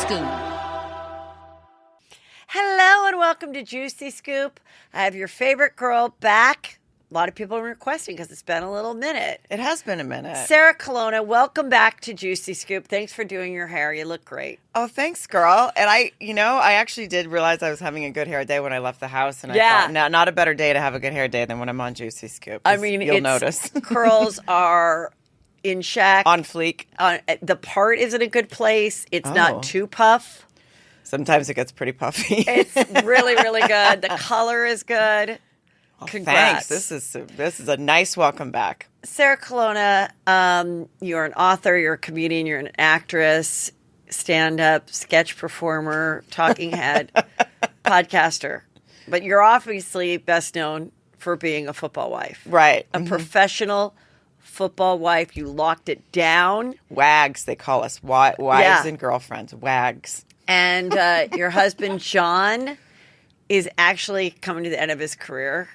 Scoop. Hello and welcome to Juicy Scoop. I have your favorite girl back. A lot of people are requesting because it's been a little minute. It has been a minute. Sarah Colonna, welcome back to Juicy Scoop. Thanks for doing your hair. You look great. Oh, thanks, girl. And I actually did realize I was having a good hair day when I left the house. And I thought, no, not a better day to have a good hair day than when I'm on Juicy Scoop. I mean, you'll notice. Curls are in check. On fleek. The part is in a good place. It's not too puff. Sometimes it gets pretty puffy. It's really, really good. The color is good. Oh, Congrats. Thanks. This is a nice welcome back. Sarah Colonna, you're an author, you're a comedian, you're an actress, stand-up, sketch performer, talking head, podcaster. But you're obviously best known for being a football wife. Right. A professional football wife. You locked it down. Wags, they call us. Wives and girlfriends. Wags. And your husband, John, is actually coming to the end of his career.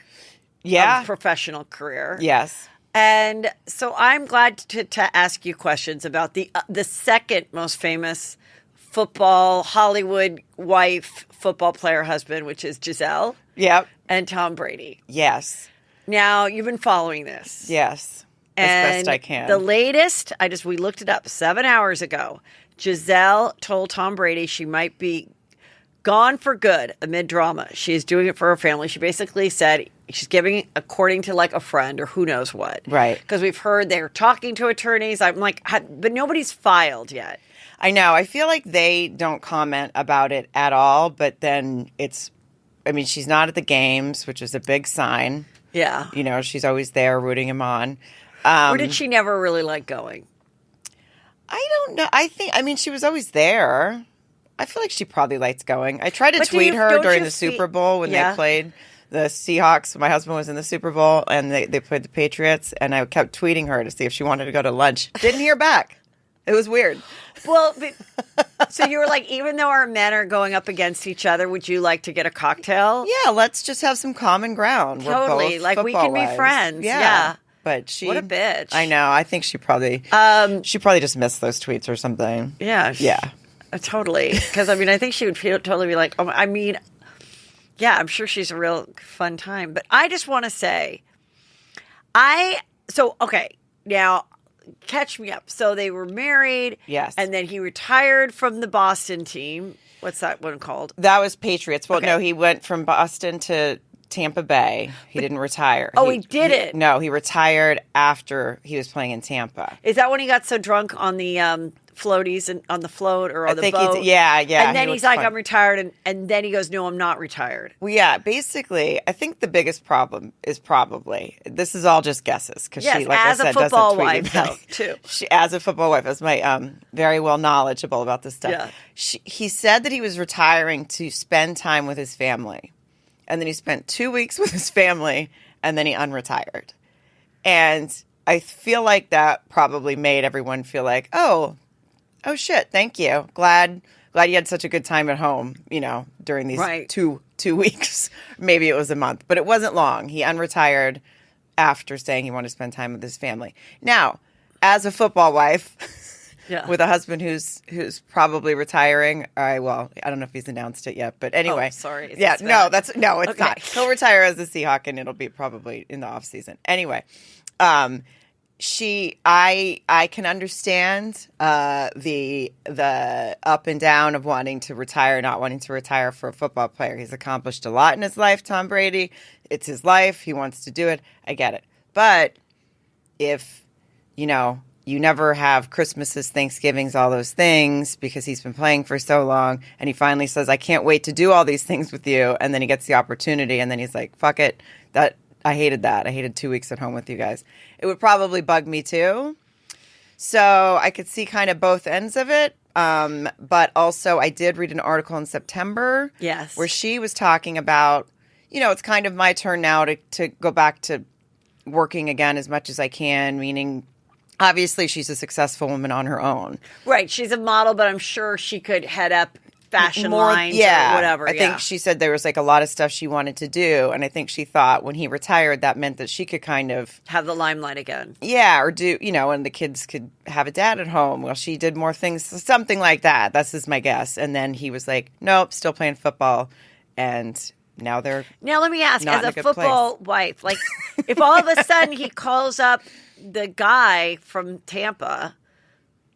Yeah. Professional career. Yes. And so I'm glad to ask you questions about the second most famous football, Hollywood wife, football player husband, which is Giselle. Yep. And Tom Brady. Yes. Now, you've been following this. Yes. And as best I can. The latest, we looked it up 7 hours ago. Giselle told Tom Brady she might be gone for good amid drama. She is doing it for her family. She basically said she's giving, according to like a friend or who knows what. Right. Because we've heard they're talking to attorneys. I'm like, but nobody's filed yet. I know. I feel like they don't comment about it at all, but then she's not at the games, which is a big sign. Yeah. She's always there rooting him on. Or did she never really like going? I don't know. She was always there. I feel like she probably likes going. I tried to tweet her during the Super Bowl when they played the Seahawks. My husband was in the Super Bowl, and they played the Patriots, and I kept tweeting her to see if she wanted to go to lunch. Didn't hear back. It was weird. Well, so you were like, even though our men are going up against each other, would you like to get a cocktail? Yeah, let's just have some common ground. Totally. We're both like, we can wives. be friends. Yeah. But what a bitch. I know. I think she probably just missed those tweets or something. Yeah. Yeah. Totally. Because, I think she would totally be like, yeah, I'm sure she's a real fun time. But I just want to say, okay, now catch me up. So they were married. Yes. And then he retired from the Boston team. What's that one called? That was Patriots. Well, Okay. no, he went from Boston to Tampa Bay. He didn't retire. Oh, he didn't? No, he retired after he was playing in Tampa. Is that when he got so drunk on the floaties and on the float or on the boat? Yeah. And then he's like, fun. I'm retired. And then he goes, no, I'm not retired. Well, yeah, basically, I think the biggest problem is probably, this is all just guesses. Because Yes, she, like as I a said, football doesn't tweet wife, about though, it. too. As a football wife, as my very well knowledgeable about this stuff. Yeah. He said that he was retiring to spend time with his family. And then he spent 2 weeks with his family, and then he unretired. And I feel like that probably made everyone feel like, oh shit, thank you. Glad you had such a good time at home, during these two weeks. Maybe it was a month, but it wasn't long. He unretired after saying he wanted to spend time with his family. Now, as a football wife, with a husband who's probably retiring, I don't know if he's announced it yet, but anyway. Oh, sorry. It's okay. not. He'll retire as a Seahawk, and it'll be probably in the off season. Anyway, I can understand the up and down of wanting to retire, not wanting to retire for a football player. He's accomplished a lot in his life, Tom Brady. It's his life. He wants to do it. I get it. But if, you never have Christmases, Thanksgivings, all those things because he's been playing for so long, and he finally says, I can't wait to do all these things with you, and then he gets the opportunity, and then he's like, fuck it. I hated that. I hated 2 weeks at home with you guys. It would probably bug me too. So I could see kind of both ends of it. But also I did read an article in September. Yes. Where she was talking about, it's kind of my turn now to go back to working again as much as I can, meaning obviously she's a successful woman on her own. Right. She's a model, but I'm sure she could head up fashion lines or whatever. I think she said there was like a lot of stuff she wanted to do. And I think she thought when he retired, that meant that she could kind of have the limelight again. Yeah. Or do, and the kids could have a dad at home. Well, she did more things, something like that. That's just my guess. And then he was like, nope, still playing football. And now let me ask, as a football wife, like if all of a sudden he calls up the guy from Tampa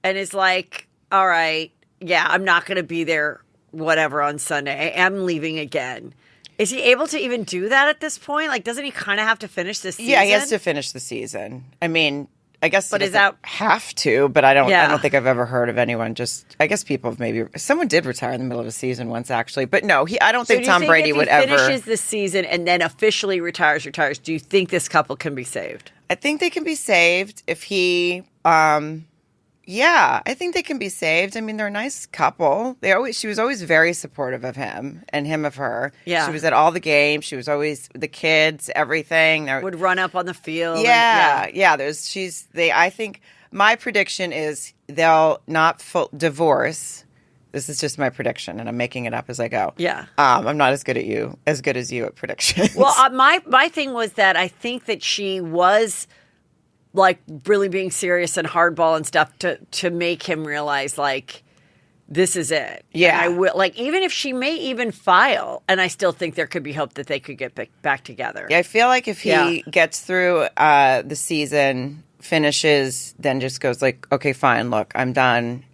and is like, all right, yeah, I'm not going to be there, whatever, on Sunday. I am leaving again. Is he able to even do that at this point? Like, doesn't he kind of have to finish this season? Yeah, he has to finish the season. I mean, I guess but he doesn't have to, but I don't think I've ever heard of anyone I guess people have someone did retire in the middle of a season once actually, but no, I don't think Tom Brady would ever. If he finishes the season and then officially retires, do you think this couple can be saved? I think they can be saved if he, I think they can be saved. I mean, they're a nice couple. She was always very supportive of him and him of her. Yeah. She was at all the games. She was always the kids, everything. Would run up on the field. Yeah. I think my prediction is they'll not divorce. This is just my prediction, and I'm making it up as I go. Yeah. I'm not as good as you at predictions. Well, my thing was that I think that she was like really being serious and hardball and stuff to make him realize like this is it. Yeah. And I will, like, even if she may even file, and I still think there could be hope that they could get back together. Yeah, I feel like if he gets through the season, finishes, then just goes like, okay, fine, look, I'm done.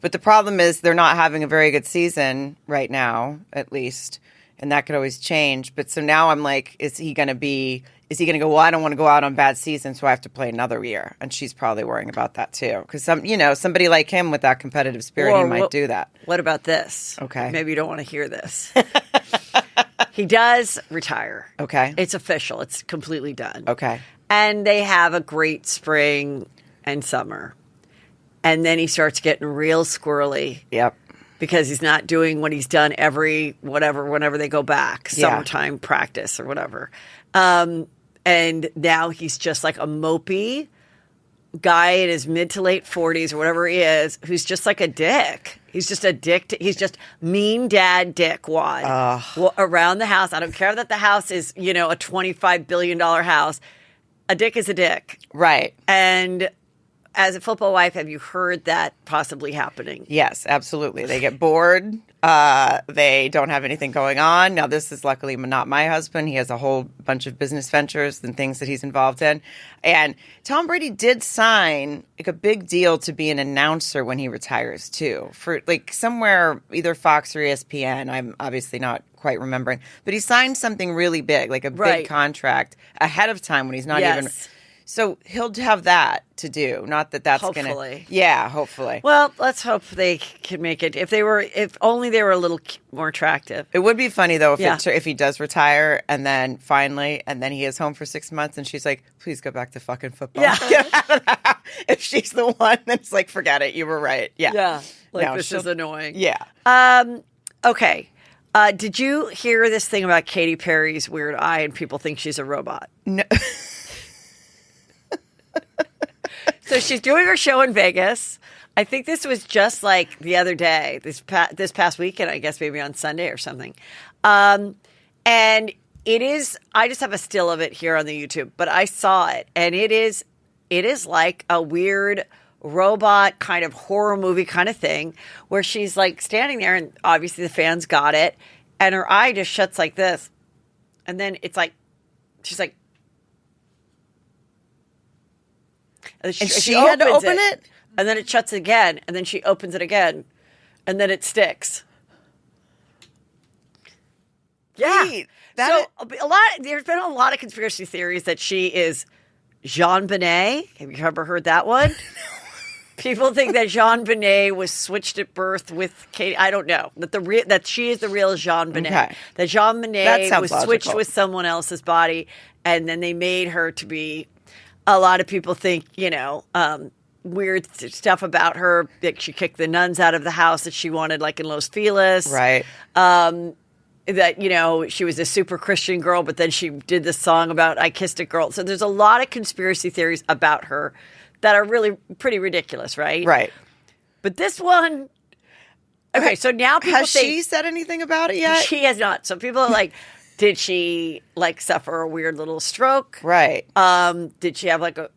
But the problem is they're not having a very good season right now, at least. And that could always change. But so now I'm like, is he going to go, well, I don't want to go out on bad season, so I have to play another year. And she's probably worrying about that too. Because somebody like him with that competitive spirit, he might do that. What about this? Okay. Maybe you don't want to hear this. He does retire. Okay. It's official. It's completely done. Okay. And they have a great spring and summer. And then he starts getting real squirrely. Yep. Because he's not doing what he's done whenever they go back, summertime practice or whatever. And now he's just like a mopey guy in his mid to late 40s or whatever he is, who's just like a dick. He's just a dick. He's just mean dad dick wad around the house. I don't care that the house is, a $25 billion house. A dick is a dick. Right. And as a football wife, have you heard that possibly happening? Yes, absolutely. They get bored. They don't have anything going on. Now, this is luckily not my husband. He has a whole bunch of business ventures and things that he's involved in. And Tom Brady did sign like a big deal to be an announcer when he retires, too, for like somewhere, either Fox or ESPN. I'm obviously not quite remembering. But he signed something really big, like a big contract ahead of time when he's not even... So he'll have that to do. Not that that's going to... Yeah, hopefully. Well, let's hope they can make it. If only they were a little more attractive. It would be funny, though, if he does retire and then he is home for 6 months and she's like, please go back to fucking football. Yeah. Get out of the house. If she's the one, then it's like, forget it. You were right. Yeah. Yeah. This is annoying. Yeah. Okay. Did you hear this thing about Katy Perry's weird eye and people think she's a robot? No. So she's doing her show in Vegas. I think this was just like the other day, this past weekend, I guess maybe on Sunday or something. And it is, I just have a still of it here on the YouTube, but I saw it and it is like a weird robot kind of horror movie kind of thing where she's like standing there and obviously the fans got it and her eye just shuts like this. And then it's like, she's like, and she had to open it, and then it shuts again, and then she opens it again, and then it sticks. Yeah, Wait, there's been a lot of conspiracy theories that she is Jean Benet. Have you ever heard that one? People think that Jean Benet was switched at birth with Katy. I don't know that she is the real Jean Benet. Okay. That Jean Benet was logical. switched with someone else's body, and then they made her to be. A lot of people think, weird stuff about her. Like she kicked the nuns out of the house that she wanted, like in Los Feliz. Right. That, she was a super Christian girl, but then she did this song about I Kissed a Girl. So there's a lot of conspiracy theories about her that are really pretty ridiculous, right? Right. But this one, Okay, so now people has think she said anything about it yet? she has not. So people are like, did she like suffer a weird little stroke? Right. Did she have like a,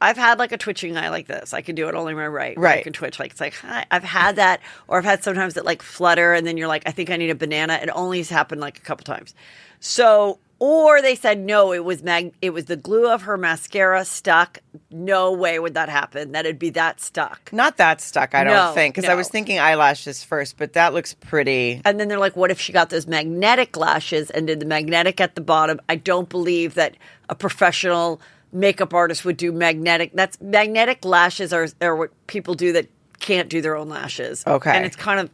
I've had like a twitching eye like this. I can do it only my right. Right. I can twitch like, it's like, hi. I've had that, or I've had sometimes that like flutter and then you're like, I think I need a banana. It only has happened like a couple times. So, or they said, no, it was the glue of her mascara stuck. No way would that happen. That'd be that stuck. Not that stuck, I don't No, think, because I was thinking eyelashes first, but that looks pretty. And then they're like, what if she got those magnetic lashes and did the magnetic at the bottom? I don't believe that a professional makeup artist would do magnetic. That's magnetic lashes are what people do that can't do their own lashes. Okay. And it's kind of,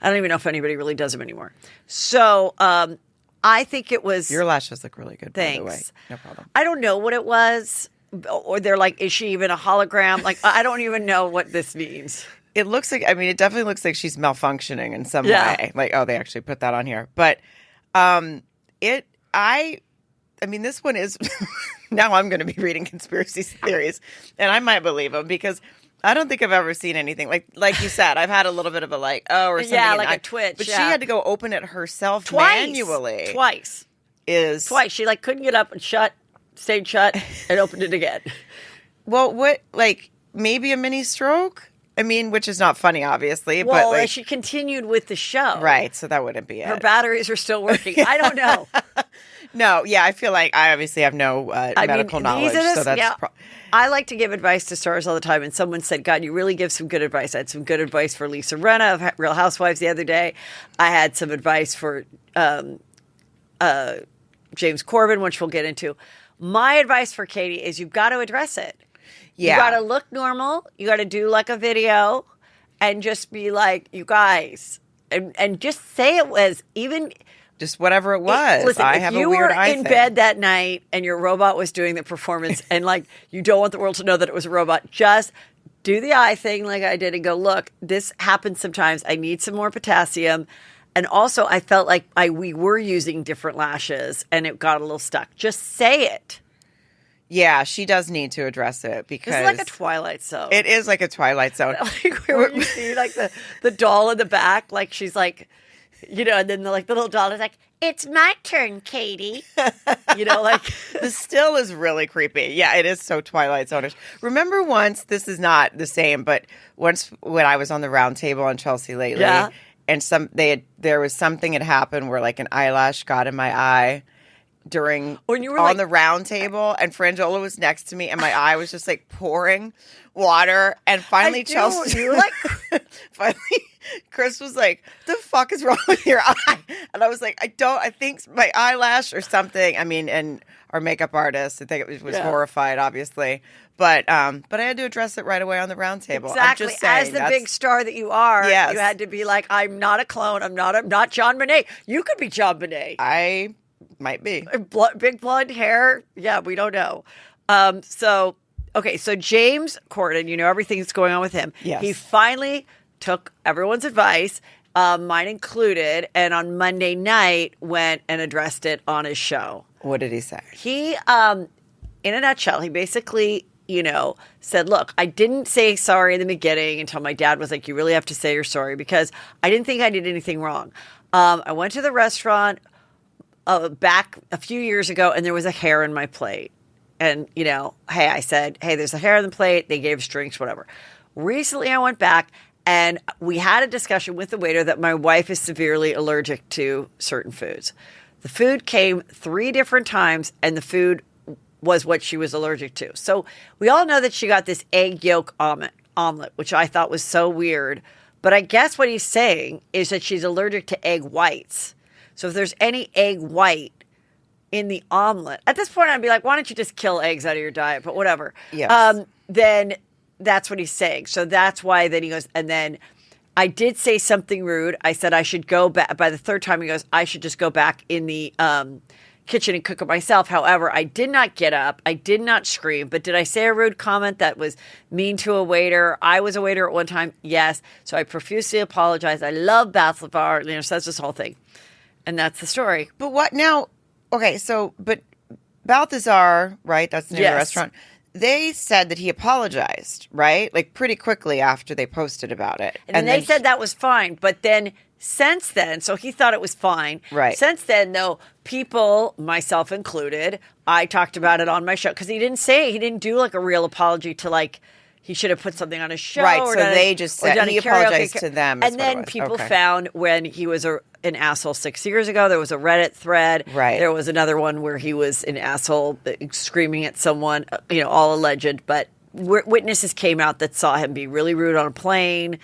I don't even know if anybody really does them anymore. So, I think it was. Your lashes look really good, Thanks. by the way. No problem. I don't know what it was. Or they're like, is she even a hologram? Like, I don't even know what this means. It looks like, I mean, it definitely looks like she's malfunctioning in some way. Like, oh, they actually put that on here. But I mean, this one is, now I'm going to be reading conspiracy theories, and I might believe them because I don't think I've ever seen anything. Like you said, I've had a little bit of a or something. Yeah, like a twitch. But she had to go open it herself manually. Twice. She like couldn't get up and stayed shut, and opened it again. Well, what, like, maybe a mini stroke? I mean, which is not funny, obviously. Well, but like, she continued with the show. Right, so that wouldn't be it. Her batteries are still working. I don't know. No, yeah, I feel like I obviously have no medical knowledge, so that's... I like to give advice to stars all the time, and someone said, God, you really give some good advice. I had some good advice for Lisa Rinna of Real Housewives the other day. I had some advice for James Corbin, which we'll get into. My advice for Katy is you've got to address it. Yeah. You got to look normal. You got to do like a video and just be like, you guys, and just say it was even... Just whatever it was. Listen, I have a weird eye thing. If you were in bed that night and your robot was doing the performance and like you don't want the world to know that it was a robot, just do the eye thing like I did and go, look, this happens sometimes. I need some more potassium. And also I felt like we were using different lashes and it got a little stuck. Just say it. Yeah, she does need to address it because... It's like a Twilight Zone. It is like a Twilight Zone. Like where you see like the doll in the back, like she's like... and then the little doll is like, it's my turn, Katy. Like the still is really creepy. Yeah, it is so Twilight Zone-ish. Remember once, this is not the same, but once when I was on the round table on Chelsea lately, and there was something had happened where like an eyelash got in my eye during when you were on the round table, and Frangiola was next to me, and my eye was just like pouring water, and finally Chelsea, you were like, finally. Chris was like, the fuck is wrong with your eye? And I was like, I think my eyelash or something. I mean, and our makeup artist, I think it was horrified, obviously. But I had to address it right away on the round table. Exactly. I'm just saying, as the big star that you are, yes. You had to be like, I'm not a clone. I'm not John Bonet. You could be John Bonet. I might be. Big blonde hair. Yeah, we don't know. So James Corden, everything that's going on with him. Yes. He finally took everyone's advice, mine included, and on Monday night went and addressed it on his show. What did he say? He, in a nutshell, he basically, said, look, I didn't say sorry in the beginning until my dad was like, you really have to say you're sorry because I didn't think I did anything wrong. I went to the restaurant back a few years ago and there was a hair in my plate. And, I said, hey, there's a hair in the plate. They gave us drinks, whatever. Recently, I went back and we had a discussion with the waiter that my wife is severely allergic to certain foods. The food came 3 different times and the food was what she was allergic to. So we all know that she got this egg yolk omelet, which I thought was so weird. But I guess what he's saying is that she's allergic to egg whites. So if there's any egg white in the omelet, at this point I'd be like, why don't you just kill eggs out of your diet? But whatever. Yes. Then that's what he's saying. So that's why then he goes, and then I did say something rude. I said I should go back. By the 3rd time, he goes, I should just go back in the kitchen and cook it myself. However, I did not get up. I did not scream. But did I say a rude comment that was mean to a waiter? I was a waiter at one time. Yes. So I profusely apologize. I love Balthazar. So that's this whole thing. And that's the story. But what now? Okay, so, but Balthazar, right? That's the name of the restaurant. they said that he apologized, right? Like pretty quickly after they posted about it. And then they said that was fine. But then since then, so he thought it was fine. Right. Since then, though, people, myself included, I talked about it on my show because he didn't do like a real apology to like, he should have put something on his show. Right, or so they just said he apologized to them. And then people found when he was an asshole 6 years ago, there was a Reddit thread. Right. There was another one where he was an asshole screaming at someone, all alleged. But witnesses came out that saw him be really rude on a plane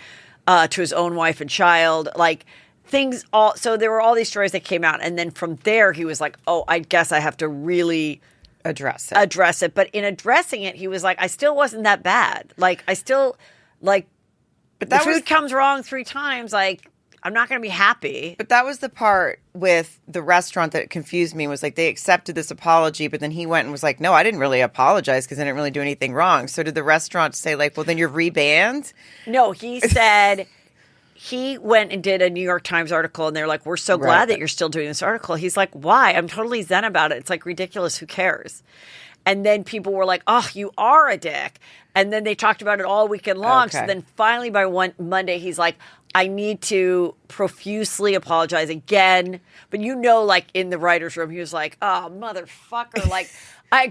to his own wife and child. Like things all. So there were all these stories that came out. And then from there, he was like, oh, I guess I have to really address it. But in addressing it, he was like, I still wasn't that bad. Like, I still, like, but the food comes wrong 3 times, like, I'm not going to be happy. But that was the part with the restaurant that confused me, was like they accepted this apology, but then he went and was like, no, I didn't really apologize because I didn't really do anything wrong. So did the restaurant say like, well, then you're rebanned? No, he said... He went and did a New York Times article, and they're like, we're so glad that you're still doing this article. He's like, why? I'm totally zen about it. It's like ridiculous. Who cares? And then people were like, oh, you are a dick. And then they talked about it all weekend long. Okay. So then finally by Monday, he's like, I need to profusely apologize again. But like in the writer's room, he was like, oh, motherfucker. Like,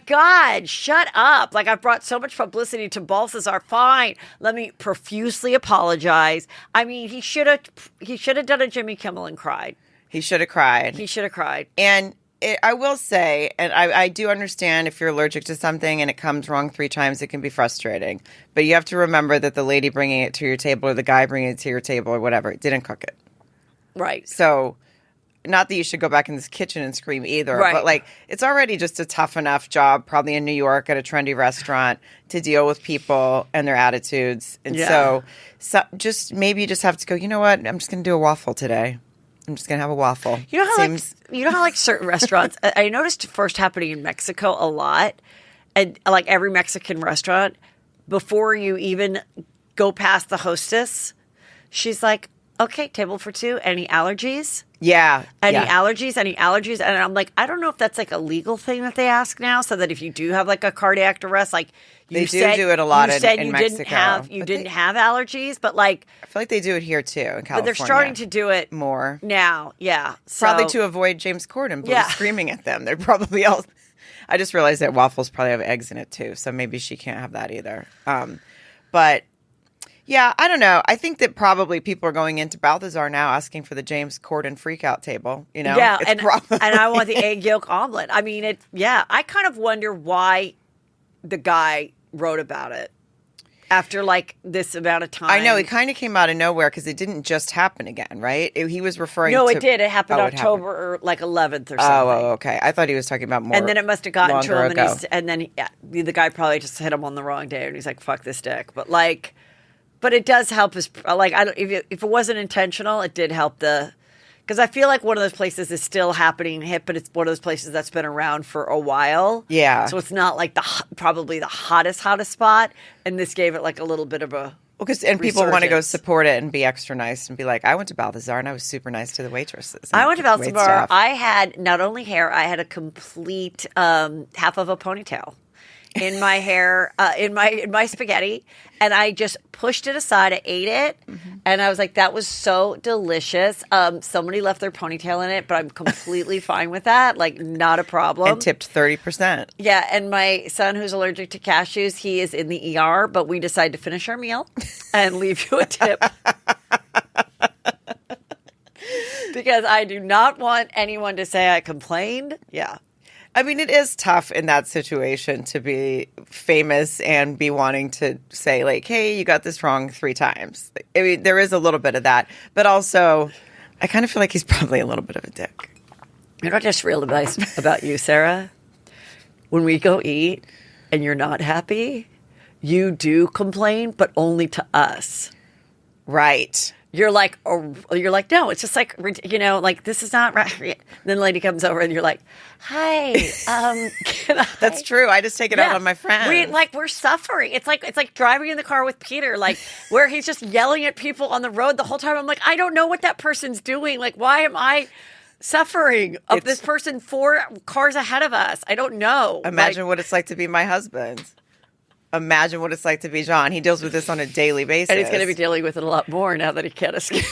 God, shut up. Like, I've brought so much publicity to Balthazar. Fine. Let me profusely apologize. I mean, he should have done a Jimmy Kimmel and cried. He should have cried. And I will say, and I do understand if you're allergic to something and it comes wrong 3 times, it can be frustrating. But you have to remember that the lady bringing it to your table or the guy bringing it to your table or whatever didn't cook it. Right. So... not that you should go back in this kitchen and scream either, but like it's already just a tough enough job, probably in New York at a trendy restaurant, to deal with people and their attitudes. And so just maybe you just have to go, you know what? I'm just going to do a waffle today. I'm just going to have a waffle. You know how like certain restaurants, I noticed first happening in Mexico a lot, and like every Mexican restaurant, before you even go past the hostess, she's like, okay, table for 2, any allergies? Yeah. Any allergies? And I'm like, I don't know if that's like a legal thing that they ask now, so that if you do have like a cardiac arrest, like they do it a lot in Mexico. You didn't have allergies, but like I feel like they do it here too in California. But they're starting to do it more now. Yeah, probably to avoid James Corden screaming at them. They're probably all. I just realized that waffles probably have eggs in it too, so maybe she can't have that either. But. Yeah, I don't know. I think that probably people are going into Balthazar now asking for the James Corden freakout table. Yeah, and I want the egg yolk omelet. I mean, I kind of wonder why the guy wrote about it after like this amount of time. I know, it kind of came out of nowhere because it didn't just happen again, right? He was referring to... No, it did. It happened October or like 11th or something. Oh, okay. I thought he was talking about more. And then it must have gotten to him, and then the guy probably just hit him on the wrong day, and he's like, fuck this dick. But like... But it does help us. Like, if it wasn't intentional, it did help because I feel like one of those places is still happening hip, but it's one of those places that's been around for a while. Yeah. So it's not like probably the hottest spot, and this gave it like a little bit of a and people want to go support it and be extra nice and be like, I went to Balthazar and I was super nice to the waitresses. I went to Balthazar. I had not only hair, I had a complete half of a ponytail in my hair, in my spaghetti, and I just pushed it aside. I ate it, and I was like, that was so delicious. Somebody left their ponytail in it, but I'm completely fine with that. Like, not a problem. And tipped 30%. Yeah, and my son, who's allergic to cashews, he is in the ER, but we decided to finish our meal and leave you a tip. Because I do not want anyone to say I complained. Yeah. I mean, it is tough in that situation to be famous and be wanting to say, like, hey, you got this wrong 3 times. I mean, there is a little bit of that. But also, I kind of feel like he's probably a little bit of a dick. You know what I just realized about you, Sarah? When we go eat and you're not happy, you do complain, but only to us. Right. You're like, no, it's just like, like, this is not right. And then the lady comes over and you're like, hi, can I? That's true. I just take it out on my friends. We're suffering. It's like driving in the car with Peter, like where he's just yelling at people on the road the whole time. I'm like, I don't know what that person's doing. Like, why am I suffering of this person 4 cars ahead of us? I don't know. Imagine what it's like to be my husband. Imagine what it's like to be John. He deals with this on a daily basis. And he's going to be dealing with it a lot more now that he can't escape.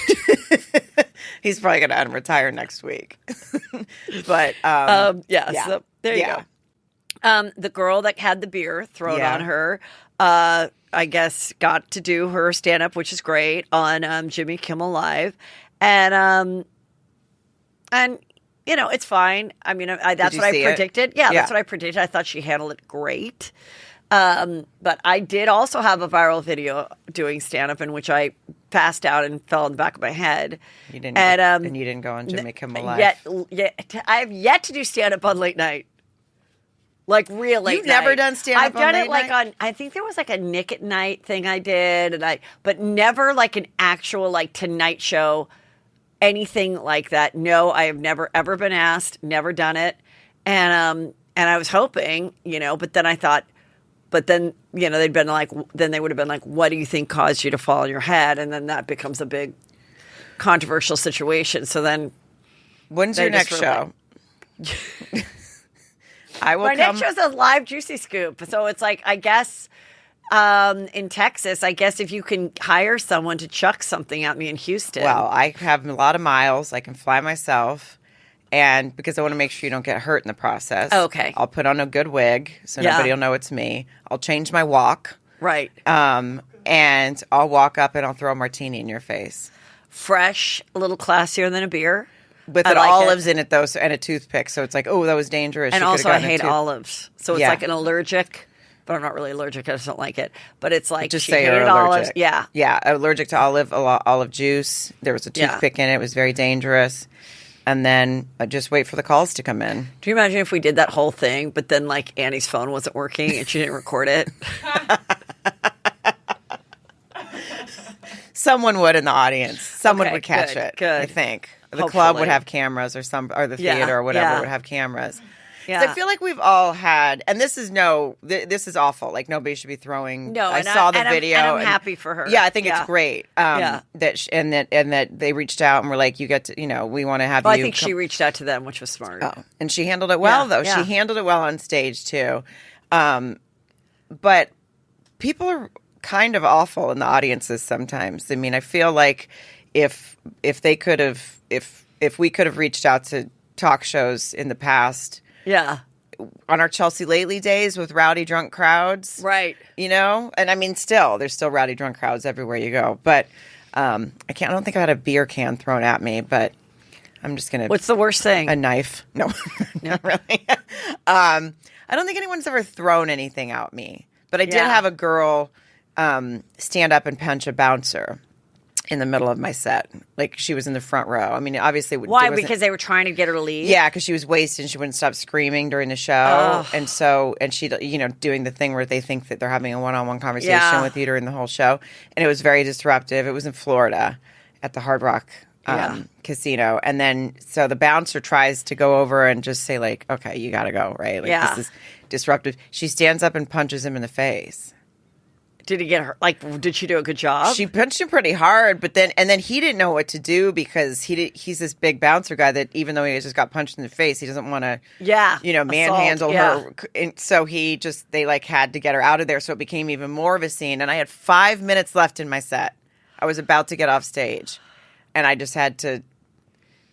He's probably going to unretire next week. But so there you go. The girl that had the beer thrown on her, I guess, got to do her stand-up, which is great, on Jimmy Kimmel Live. And you know, it's fine. I mean, that's what I predicted. Yeah, that's what I predicted. I thought she handled it great. But I did also have a viral video doing stand-up in which I passed out and fell in the back of my head. You didn't, and you didn't go on Jimmy Kimmel Live. I have yet to do stand-up on late night. Like real late You've night. never done stand-up on late night? I've done it like on, I think there was like a Nick at Night thing I did, but never like an actual like Tonight Show, anything like that. No, I have never ever been asked, never done it. And I was hoping, you know, but then I thought, but then, you know, they'd been like, then they would have been like, what do you think caused you to fall on your head? And then that becomes a big controversial situation. So then. When's your next show? My next show's a live Juicy Scoop. So it's like, I guess, in Texas, I guess if you can hire someone to chuck something at me in Houston. Well, I have a lot of miles. I can fly myself. And because I want to make sure you don't get hurt in the process. Okay. I'll put on a good wig so nobody will know it's me. I'll change my walk. Right. And I'll walk up and I'll throw a martini in your face. Fresh, a little classier than a beer. With olives in it, though, and a toothpick. So it's like, oh, that was dangerous. And also, I hate olives. So it's like an allergic, but I'm not really allergic. I just don't like it. But it's like, just she say hated you're allergic. Olives. Yeah. Yeah, allergic to olive juice. There was a toothpick in it. It was very dangerous. And then just wait for the calls to come in. Do you imagine if we did that whole thing, but then like Annie's phone wasn't working and she didn't record it? Someone would in the audience. Someone would catch it. Good. I think the Hopefully. club would have cameras, or the theater or whatever would have cameras. Yeah. I feel like we've all had, and this is awful. Like nobody should be throwing. No, I saw the video. I'm happy for her. Yeah, I think it's great. That they reached out and were like, you get to, you know, we want to have you. I think she reached out to them, which was smart. Oh, and she handled it well, though. Yeah. She handled it well on stage too. But people are kind of awful in the audiences sometimes. I mean, I feel like if we could have reached out to talk shows in the past. Yeah. On our Chelsea Lately days with rowdy drunk crowds. Right. You know? And I mean, there's still rowdy drunk crowds everywhere you go. But I don't think I had a beer can thrown at me, but I'm just going to. What's the worst thing? A knife. No, not really. I don't think anyone's ever thrown anything at me. But I did have a girl stand up and punch a bouncer in the middle of my set. Like, she was in the front row. I mean, obviously. Why? Because they were trying to get her to leave? Yeah, because she was wasted and she wouldn't stop screaming during the show. Oh. And she, you know, doing the thing where they think that they're having a one-on-one conversation with you during the whole show. And it was very disruptive. It was in Florida at the Hard Rock Casino. And then, so the bouncer tries to go over and just say, like, okay, you got to go, right? Like, this is disruptive. She stands up and punches him in the face. Did he get her? Like, did she do a good job? She punched him pretty hard, but then he didn't know what to do because he's this big bouncer guy that even though he just got punched in the face, he doesn't want to, manhandle her. And so they like had to get her out of there. So it became even more of a scene. And I had 5 minutes left in my set. I was about to get off stage, and I just had to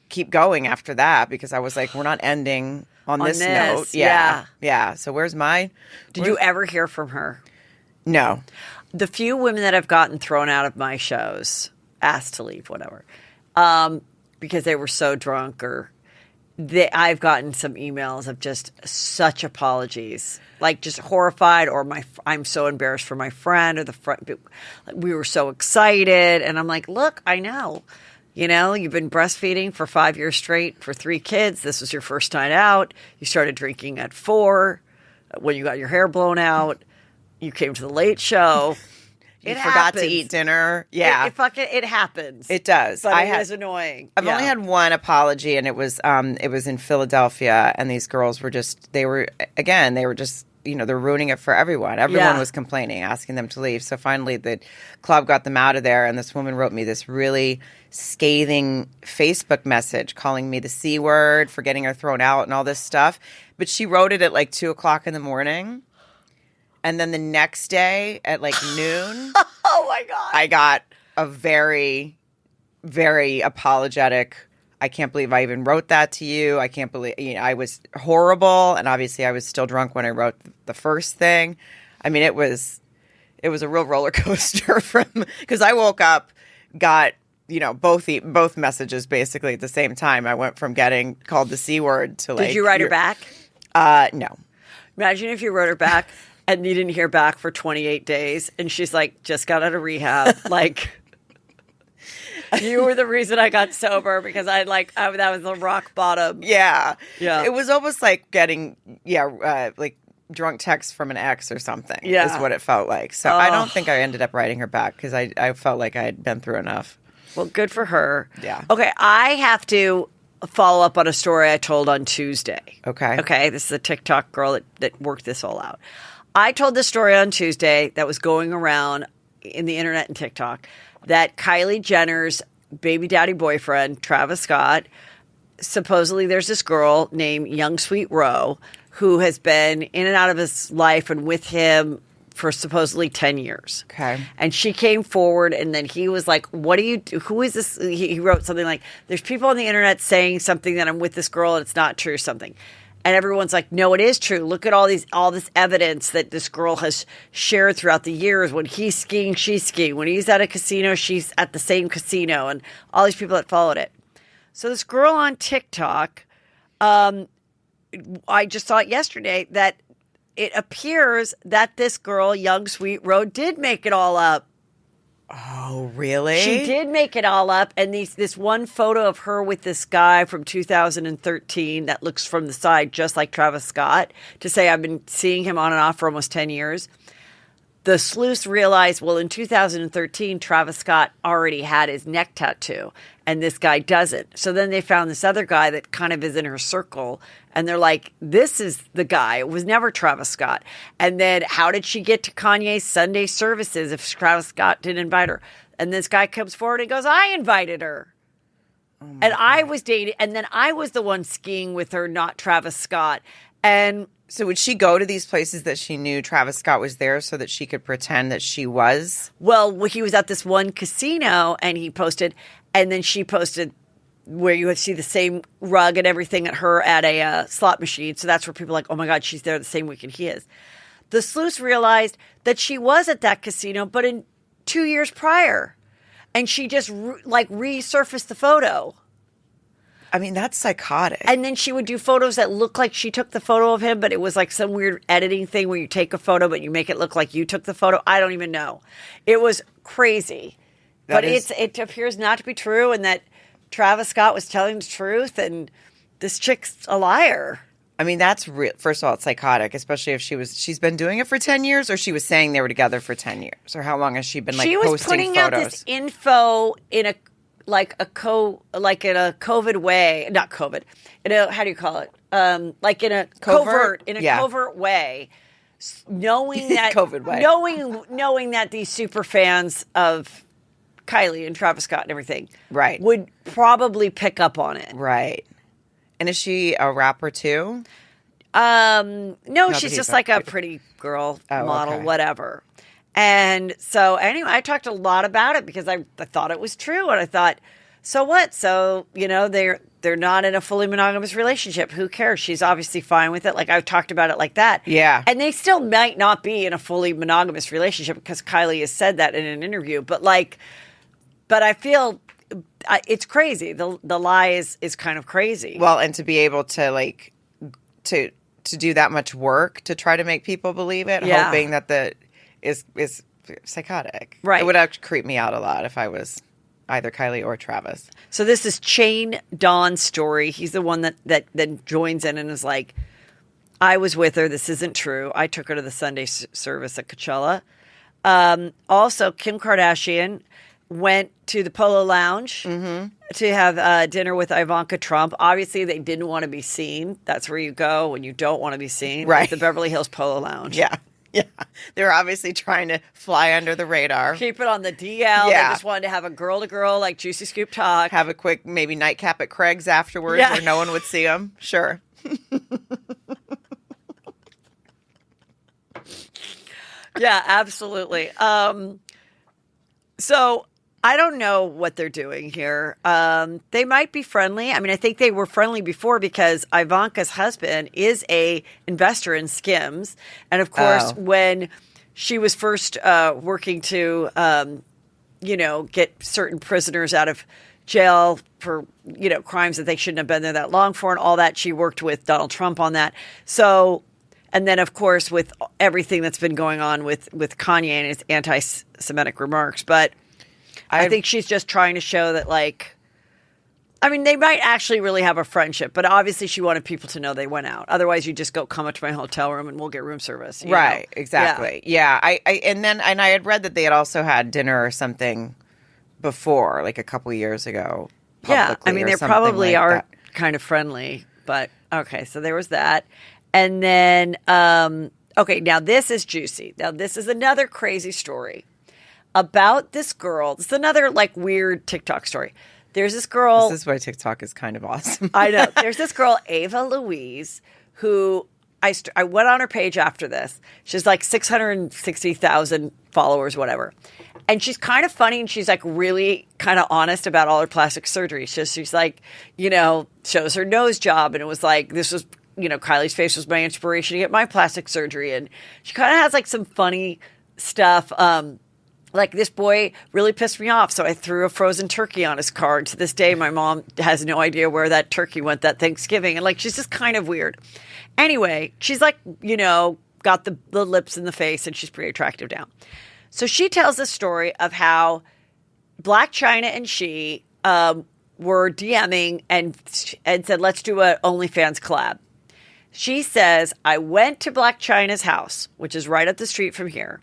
keep going after that because I was like, we're not ending on this note. Yeah. So where's mine? Did you ever hear from her? No. The few women that have gotten thrown out of my shows, asked to leave, whatever, because they were so drunk I've gotten some emails of just such apologies, like just horrified or I'm so embarrassed for my friend or we were so excited. And I'm like, look, I know, you know, you've been breastfeeding for 5 years straight for 3 kids. This was your first night out. You started drinking at 4 when you got your hair blown out. You came to the late show. You forgot to eat dinner. Yeah. It happens. It does. But it is annoying. I've only had one apology, and it was in Philadelphia, and these girls were they're ruining it for everyone. Everyone was complaining, asking them to leave. So finally the club got them out of there, and this woman wrote me this really scathing Facebook message calling me the C word for getting her thrown out and all this stuff. But she wrote it at like 2:00 in the morning. And then the next day at like noon, Oh my God. I got a very, very apologetic. I can't believe I even wrote that to you. I can't believe, I was horrible. And obviously I was still drunk when I wrote the first thing. I mean, it was a real roller coaster because I woke up, got, both messages basically at the same time. I went from getting called the C word to like. Did you write her back? No. Imagine if you wrote her back and you didn't hear back for 28 days and she's like, just got out of rehab. Like, you were the reason I got sober because that was the rock bottom. Yeah. Yeah. It was almost like getting, like drunk text from an ex or something is what it felt like. So I don't think I ended up writing her back because I felt like I had been through enough. Well, good for her. Yeah. Okay, I have to follow up on a story I told on Tuesday. Okay. Okay, this is a TikTok girl that worked this all out. I told this story on Tuesday that was going around in the internet and TikTok that Kylie Jenner's baby daddy boyfriend, Travis Scott, supposedly there's this girl named Young Sweet Roe who has been in and out of his life and with him for supposedly 10 years. Okay. And she came forward and then he was like, what do you do? Who is this? He wrote something like, there's people on the internet saying something that I'm with this girl and it's not true, something. And everyone's like, no, it is true. Look at all this evidence that this girl has shared throughout the years. When he's skiing, she's skiing. When he's at a casino, she's at the same casino. And all these people that followed it. So this girl on TikTok, I just saw it yesterday that it appears that this girl, Young Sweet Roe, did make it all up. Oh, really? She did make it all up. And this one photo of her with this guy from 2013 that looks from the side just like Travis Scott, to say I've been seeing him on and off for almost 10 years. The sleuths realized, well, in 2013, Travis Scott already had his neck tattoo, and this guy doesn't. So then they found this other guy that kind of is in her circle, and they're like, this is the guy. It was never Travis Scott. And then how did she get to Kanye's Sunday services if Travis Scott didn't invite her? And this guy comes forward and goes, I invited her. And I was dating, and then I was the one skiing with her, not Travis Scott. And so would she go to these places that she knew Travis Scott was there so that she could pretend that she was? Well, he was at this one casino and he posted, and then she posted where you would see the same rug and everything at her at a slot machine. So that's where people are like, oh my God, she's there the same weekend he is. The sleuths realized that she was at that casino, but in 2 years prior. And she just resurfaced the photo. I mean, that's psychotic. And then she would do photos that look like she took the photo of him, but it was like some weird editing thing where you take a photo, but you make it look like you took the photo. I don't even know. It was crazy. It appears not to be true, and that Travis Scott was telling the truth, and this chick's a liar. I mean, that's real. First of all, it's psychotic, especially if she's been doing it for 10 years, or she was saying they were together for 10 years, or how long has she been she was posting putting photos? Out this info in in a COVID way, not COVID. How do you call it? Like in a covert way, knowing that COVID way. knowing that these super fans of Kylie and Travis Scott and everything, right, would probably pick up on it, right. And is she a rapper too? No, she's just like a pretty girl model, whatever. And so anyway, I talked a lot about it because I thought it was true. And I thought, so what? So, they're not in a fully monogamous relationship. Who cares? She's obviously fine with it. Like, I've talked about it like that. Yeah. And they still might not be in a fully monogamous relationship because Kylie has said that in an interview. But I feel it's crazy. The lie is kind of crazy. Well, and to be able to to do that much work to try to make people believe it, hoping that is psychotic. Right. It would actually creep me out a lot if I was either Kylie or Travis. So this is Chain Don's story. He's the one that joins in and is like, I was with her. This isn't true. I took her to the Sunday service at Coachella. Also, Kim Kardashian went to the Polo Lounge to have dinner with Ivanka Trump. Obviously, they didn't want to be seen. That's where you go when you don't want to be seen. Right. The Beverly Hills Polo Lounge. Yeah. Yeah. They're obviously trying to fly under the radar. Keep it on the DL. Yeah. They just wanted to have a girl-to-girl, like Juicy Scoop talk. Have a quick maybe nightcap at Craig's afterwards where no one would see them. Sure. Yeah, absolutely. So I don't know what they're doing here. They might be friendly. I mean, I think they were friendly before because Ivanka's husband is a investor in Skims, and of course, when she was first working to, get certain prisoners out of jail for crimes that they shouldn't have been there that long for, and all that, she worked with Donald Trump on that. So. And then, of course, with everything that's been going on with Kanye and his anti-Semitic remarks. But I think she's just trying to show that, they might actually really have a friendship. But obviously, she wanted people to know they went out. Otherwise, you just come up to my hotel room and we'll get room service. Right, exactly. Yeah. I had read that they had also had dinner or something before, like a couple years ago. Yeah, I mean, they probably are kind of friendly. But, okay, so there was that. And then, now this is juicy. Now, this is another crazy story about this girl. This is another, weird TikTok story. There's this girl. This is why TikTok is kind of awesome. I know. There's this girl, Ava Louise, who I went on her page after this. She's 660,000 followers, whatever. And she's kind of funny, and she's really kind of honest about all her plastic surgery. She's shows her nose job, and it was this was, Kylie's face was my inspiration to get my plastic surgery. And she kind of has some funny stuff. This boy really pissed me off. So I threw a frozen turkey on his car. And to this day, my mom has no idea where that turkey went that Thanksgiving. And she's just kind of weird. Anyway, she's got the lips and the face, and she's pretty attractive now. So she tells the story of how Black China and she were DMing and said, let's do a OnlyFans collab. She says, I went to Black China's house, which is right up the street from here,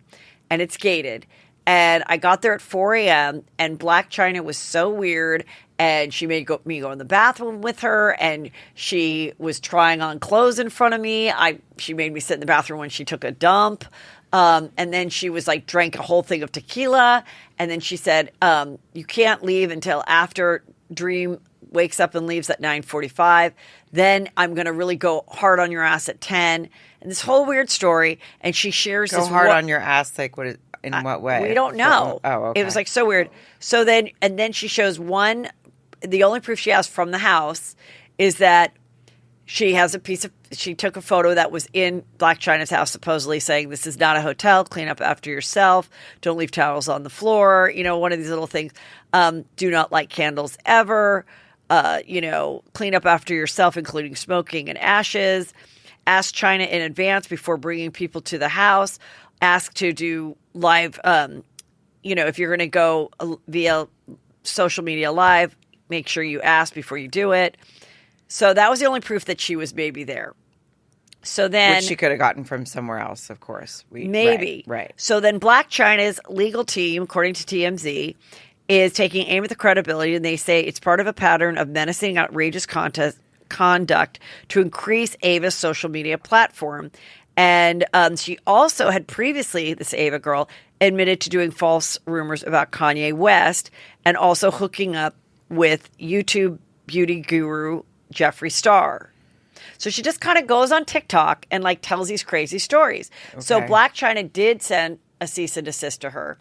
and it's gated. And I got there at 4 a.m., and Black China was so weird, and she made me go in the bathroom with her, and she was trying on clothes in front of me. She made me sit in the bathroom when she took a dump. And then she was drank a whole thing of tequila. And then she said, you can't leave until after Dream wakes up and leaves at 9:45. Then I'm going to really go hard on your ass at 10. And this whole weird story. And she shares go this hard on your ass, in what way? We don't know. Okay. It was so weird. So then she shows the only proof she has from the house is that she has she took a photo that was in Black China's house, supposedly saying, this is not a hotel. Clean up after yourself. Don't leave towels on the floor. One of these little things. Do not light candles ever. Clean up after yourself, including smoking and ashes. Ask China in advance before bringing people to the house. Ask to do live, if you're going to go via social media live, make sure you ask before you do it. So that was the only proof that she was maybe there. So then, which she could have gotten from somewhere else, of course. Maybe. Right. So then Black China's legal team, according to TMZ, is taking aim at the credibility, and they say it's part of a pattern of menacing, outrageous conduct to increase Ava's social media platform. And she also had previously, this Ava girl, admitted to doing false rumors about Kanye West and also hooking up with YouTube beauty guru Jeffree Star. So she just kind of goes on TikTok and tells these crazy stories. Okay. So Black China did send a cease and desist to her.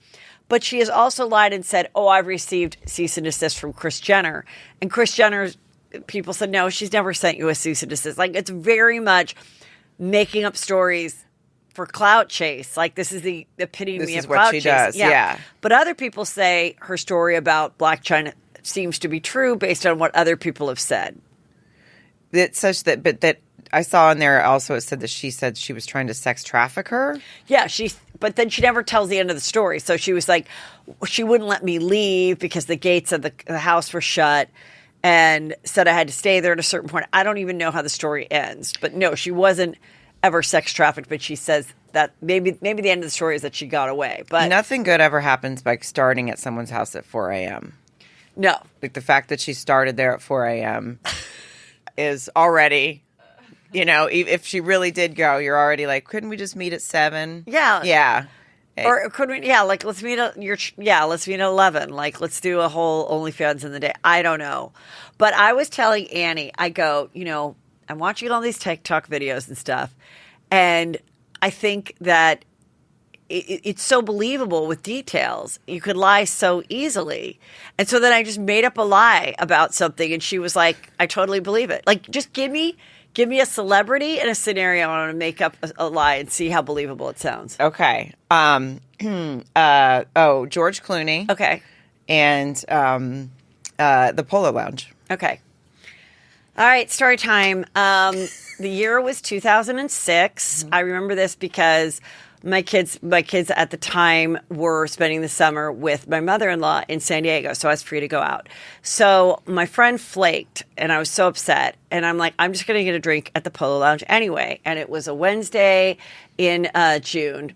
But she has also lied and said, I've received cease and desist from Kris Jenner. And Kris Jenner's people said, no, she's never sent you a cease and desist. It's very much making up stories for clout chase. This is the epitome of clout chase. This is what she does, yeah. But other people say her story about Black China seems to be true based on what other people have said. It's such that I saw in there also it said that she said she was trying to sex traffic her. Yeah, but then she never tells the end of the story. So she was she wouldn't let me leave because the gates of the house were shut and said I had to stay there at a certain point. I don't even know how the story ends. But no, she wasn't ever sex trafficked, but she says that maybe the end of the story is that she got away. But nothing good ever happens by starting at someone's house at 4 a.m. No. The fact that she started there at 4 a.m. is already, if she really did go, you're already couldn't we just meet at 7? Yeah. Yeah. Or could we, let's meet at 11. Let's do a whole OnlyFans in the day. I don't know. But I was telling Annie, I go, I'm watching all these TikTok videos and stuff. And I think that it's so believable with details. You could lie so easily. And so then I just made up a lie about something, and she was like, I totally believe it. Like, just give me a celebrity and a scenario, and I'm going to make up a lie and see how believable it sounds. Okay. George Clooney. Okay. And the Polo Lounge. Okay. All right, story time. The year was 2006. I remember this because my kids at the time were spending the summer with my mother-in-law in San Diego, so I was free to go out. So my friend flaked, and I was so upset. And I'm like, I'm just going to get a drink at the Polo Lounge anyway. And it was a Wednesday in June.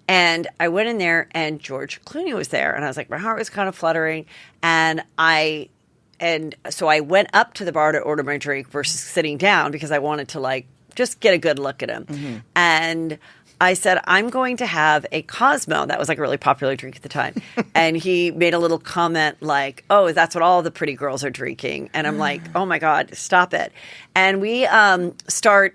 And I went in there, and George Clooney was there. And I was like, my heart was kind of fluttering. And so I went up to the bar to order my drink versus sitting down because I wanted to, like, just get a good look at him. Mm-hmm. And I said, I'm going to have a Cosmo. That was like a really popular drink at the time. And he made a little comment like, oh, that's what all the pretty girls are drinking. And I'm like, oh my God, stop it. And we I start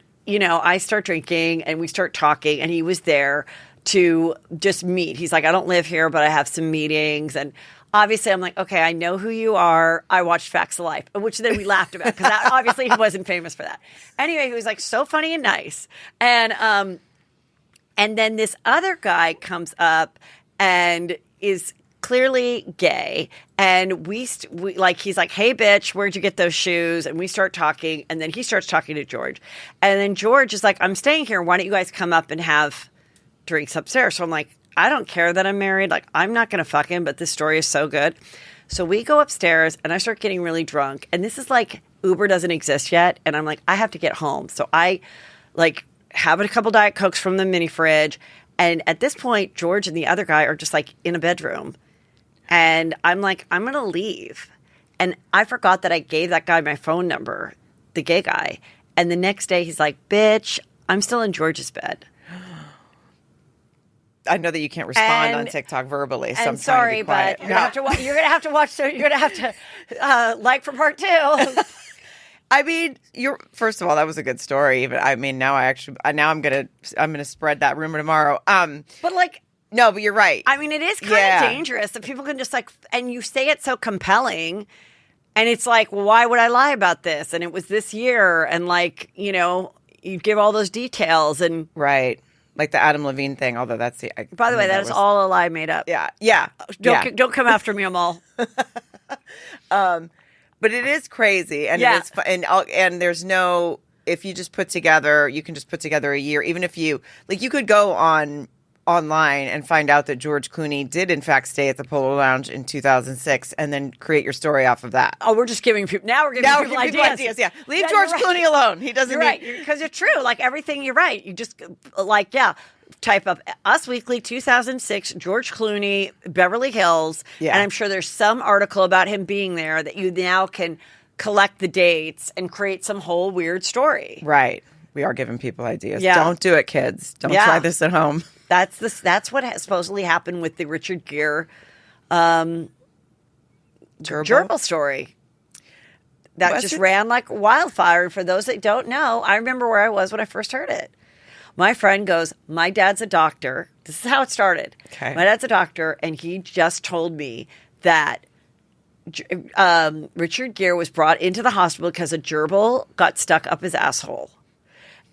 drinking and we start talking, and he was there to just meet. He's like, I don't live here, but I have some meetings. And obviously, I'm like, okay, I know who you are. I watched Facts of Life, which then we laughed about because obviously he wasn't famous for that. Anyway, he was like so funny and nice. And then this other guy comes up and is clearly gay. And he's like, hey, bitch, where'd you get those shoes? And we start talking. And then he starts talking to George. And then George is like, I'm staying here. Why don't you guys come up and have drinks upstairs? So I'm like, I don't care that I'm married. Like, I'm not going to fuck him, but this story is so good. So we go upstairs, and I start getting really drunk. And this is like, Uber doesn't exist yet. And I'm like, I have to get home. So I, like, have a couple Diet Cokes from the mini fridge. And at this point, George and the other guy are just, like, in a bedroom. And I'm like, I'm going to leave. And I forgot that I gave that guy my phone number, the gay guy. And the next day, he's like, bitch, I'm still in George's bed. I know that you can't respond on TikTok verbally, so I'm sorry, trying to be quiet. But you're gonna have to watch. So you're gonna have to like for part 2. I mean, first of all, that was a good story. But I mean, now I'm gonna spread that rumor tomorrow. But like, no, but you're right. I mean, it is kind of dangerous that people can just like, and you say it so compelling, and it's like, well, why would I lie about this? And it was this year, and like, you give all those details, and right. Like the Adam Levine thing, although that's the... By the way, that is all a lie made up. Yeah. Don't come after me, Amal. But it is crazy. And it is and there's no... If you just put together... You can just put together a year. Even if you... Like, you could go online and find out that George Clooney did, in fact, stay at the Polo Lounge in 2006 and then create your story off of that. Oh, we're just giving people... Now we're giving people ideas. Yeah. Leave George Clooney alone. He doesn't You're right. Because it's true. Like, everything, you're right. You just, type up Us Weekly 2006, George Clooney, Beverly Hills. Yeah. And I'm sure there's some article about him being there that you now can collect the dates and create some whole weird story. Right. We are giving people ideas. Yeah. Don't do it, kids. Don't try this at home. That's what has supposedly happened with the Richard Gere gerbil story. That just ran like wildfire. For those that don't know, I remember where I was when I first heard it. My friend goes, my dad's a doctor. This is how it started. Okay. My dad's a doctor, and he just told me that Richard Gere was brought into the hospital because a gerbil got stuck up his asshole.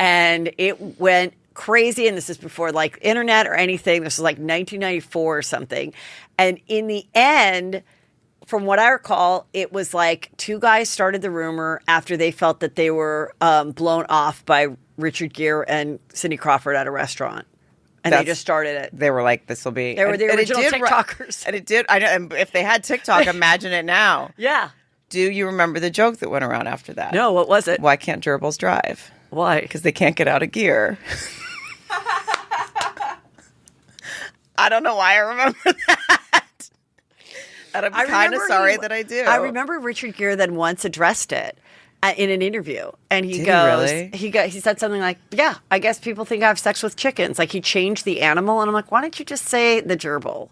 And it went crazy, and this is before like internet or anything. This was like 1994 or something. And in the end, from what I recall, it was like 2 guys started the rumor after they felt that they were blown off by Richard Gere and Cindy Crawford at a restaurant. And they just started it. They were like, this will be... They were the original TikTokers. And it did... I know. And if they had TikTok, imagine it now. Yeah. Do you remember the joke that went around after that? No, what was it? Why can't gerbils drive? Why? Because they can't get out of gear. I don't know why I remember that. And I'm kind of sorry that I do. I remember Richard Gere then once addressed it in an interview, and he said something like, "Yeah, I guess people think I have sex with chickens." Like, he changed the animal, and I'm like, why don't you just say the gerbil?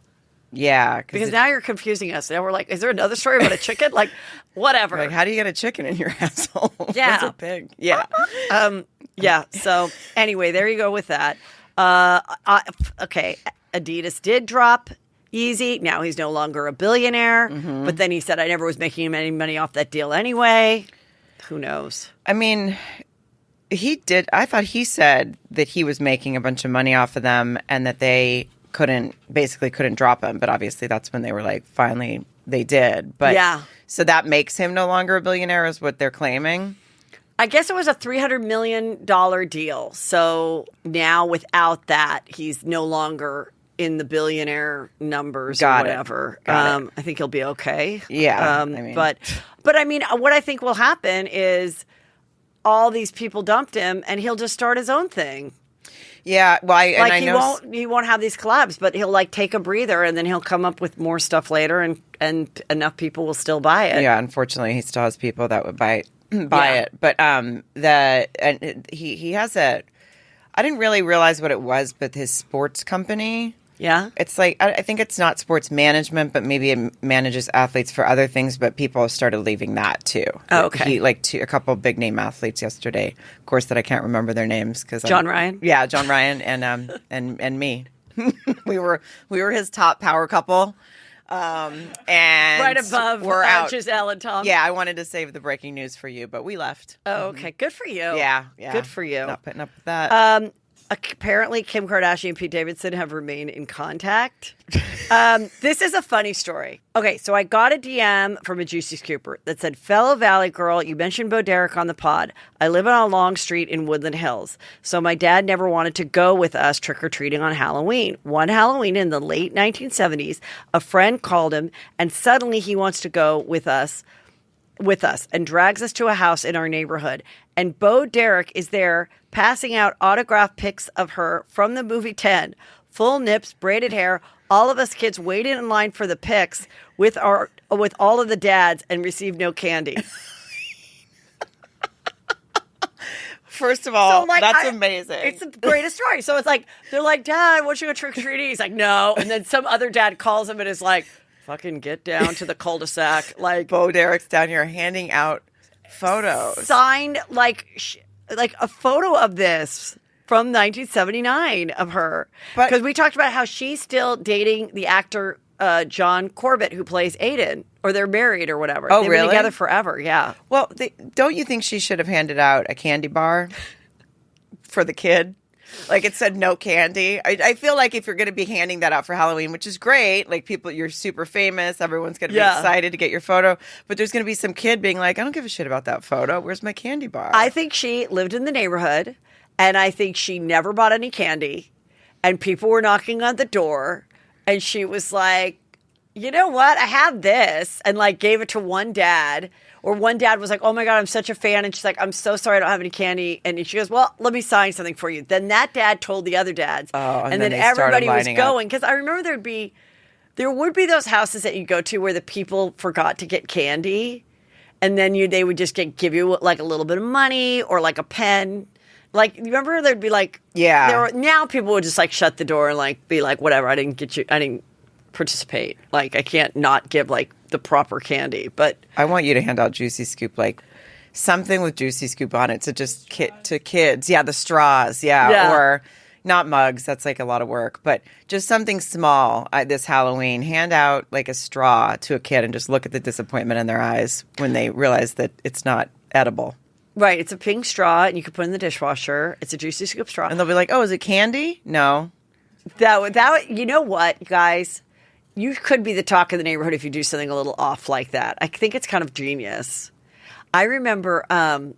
Yeah, because now you're confusing us. Now we're like, is there another story about a chicken? Like, whatever. Like, how do you get a chicken in your asshole? Yeah, it's a pig. Yeah, yeah. So anyway, there you go with that. Okay. Adidas did drop Yeezy. Now he's no longer a billionaire. But then he said, I never was making any money off that deal anyway. Who knows? I mean, he did. I thought he said that he was making a bunch of money off of them and that they couldn't drop him. But obviously that's when they were like, finally they did. But yeah. So that makes him no longer a billionaire is what they're claiming. I guess it was a $300 million deal. So now without that, he's no longer in the billionaire numbers or whatever. I think he'll be okay. Yeah. But I mean, what I think will happen is all these people dumped him and he'll just start his own thing. Yeah. Well, he won't have these collabs, but he'll like take a breather and then he'll come up with more stuff later and enough people will still buy it. Yeah. Unfortunately, he still has people that would buy it. But he has I didn't really realize what it was, but his sports company. Yeah. It's like, I think it's not sports management, but maybe it manages athletes for other things, but people have started leaving that too. Oh, okay. A couple of big name athletes yesterday, of course, that I can't remember their names. John Ryan? Yeah, John Ryan and me. we were his top power couple. And right above we're out. Giselle and Tom. Yeah, I wanted to save the breaking news for you, but we left. Oh, okay. Good for you. Yeah. Good for you. Not putting up with that. Apparently, Kim Kardashian and Pete Davidson have remained in contact. This is a funny story. Okay, so I got a DM from a Juicy Scooper that said, fellow Valley girl, you mentioned Bo Derek on the pod. I live on a long street in Woodland Hills. So my dad never wanted to go with us trick-or-treating on Halloween. One Halloween in the late 1970s, a friend called him and suddenly he wants to go with us and drags us to a house in our neighborhood. And Bo Derek is there passing out autographed pics of her from the movie 10. Full nips, braided hair. All of us kids waited in line for the pics with all of the dads and received no candy. First of all, that's amazing. It's the greatest story. So it's like, they're like, Dad, why don't you go trick-or-treating? He's like, no. And then some other dad calls him and is like, fucking get down to the cul-de-sac. Like Bo Derek's down here handing out photos. Signed, like a photo of this from 1979 of her. Because we talked about how she's still dating the actor John Corbett, who plays Aiden. Or they're married or whatever. Oh, They've really? been together forever, yeah. Well, don't you think she should have handed out a candy bar for the kid? Like it said no candy. I feel like if you're going to be handing that out for Halloween, which is great, like people, you're super famous, everyone's going to be excited to get your photo, but there's going to be some kid being like, I don't give a shit about that photo. Where's my candy bar? I think she lived in the neighborhood, and I think she never bought any candy, and people were knocking on the door, and she was like, you know what? I have this, and like gave it to one dad. Or one dad was like, oh my God, I'm such a fan. And she's like, I'm so sorry I don't have any candy. And she goes, well, let me sign something for you. Then that dad told the other dads. Oh, and then everybody was going. Because I remember there would be those houses that you go to where the people forgot to get candy. And then they would just give you like a little bit of money or like a pen. Like, you remember there'd be like, now people would just like shut the door and like be like, whatever, I didn't participate. Like, I can't not give like the proper candy, but I want you to hand out Juicy Scoop, like something with Juicy Scoop on it to just to kids. Yeah, the straws. Yeah, or not mugs. That's like a lot of work, but just something small this Halloween. Hand out like a straw to a kid and just look at the disappointment in their eyes when they realize that it's not edible. Right. It's a pink straw and you can put it in the dishwasher. It's a Juicy Scoop straw. And they'll be like, oh, is it candy? No. That you know what, guys? You could be the talk of the neighborhood if you do something a little off like that. I think it's kind of genius. I remember I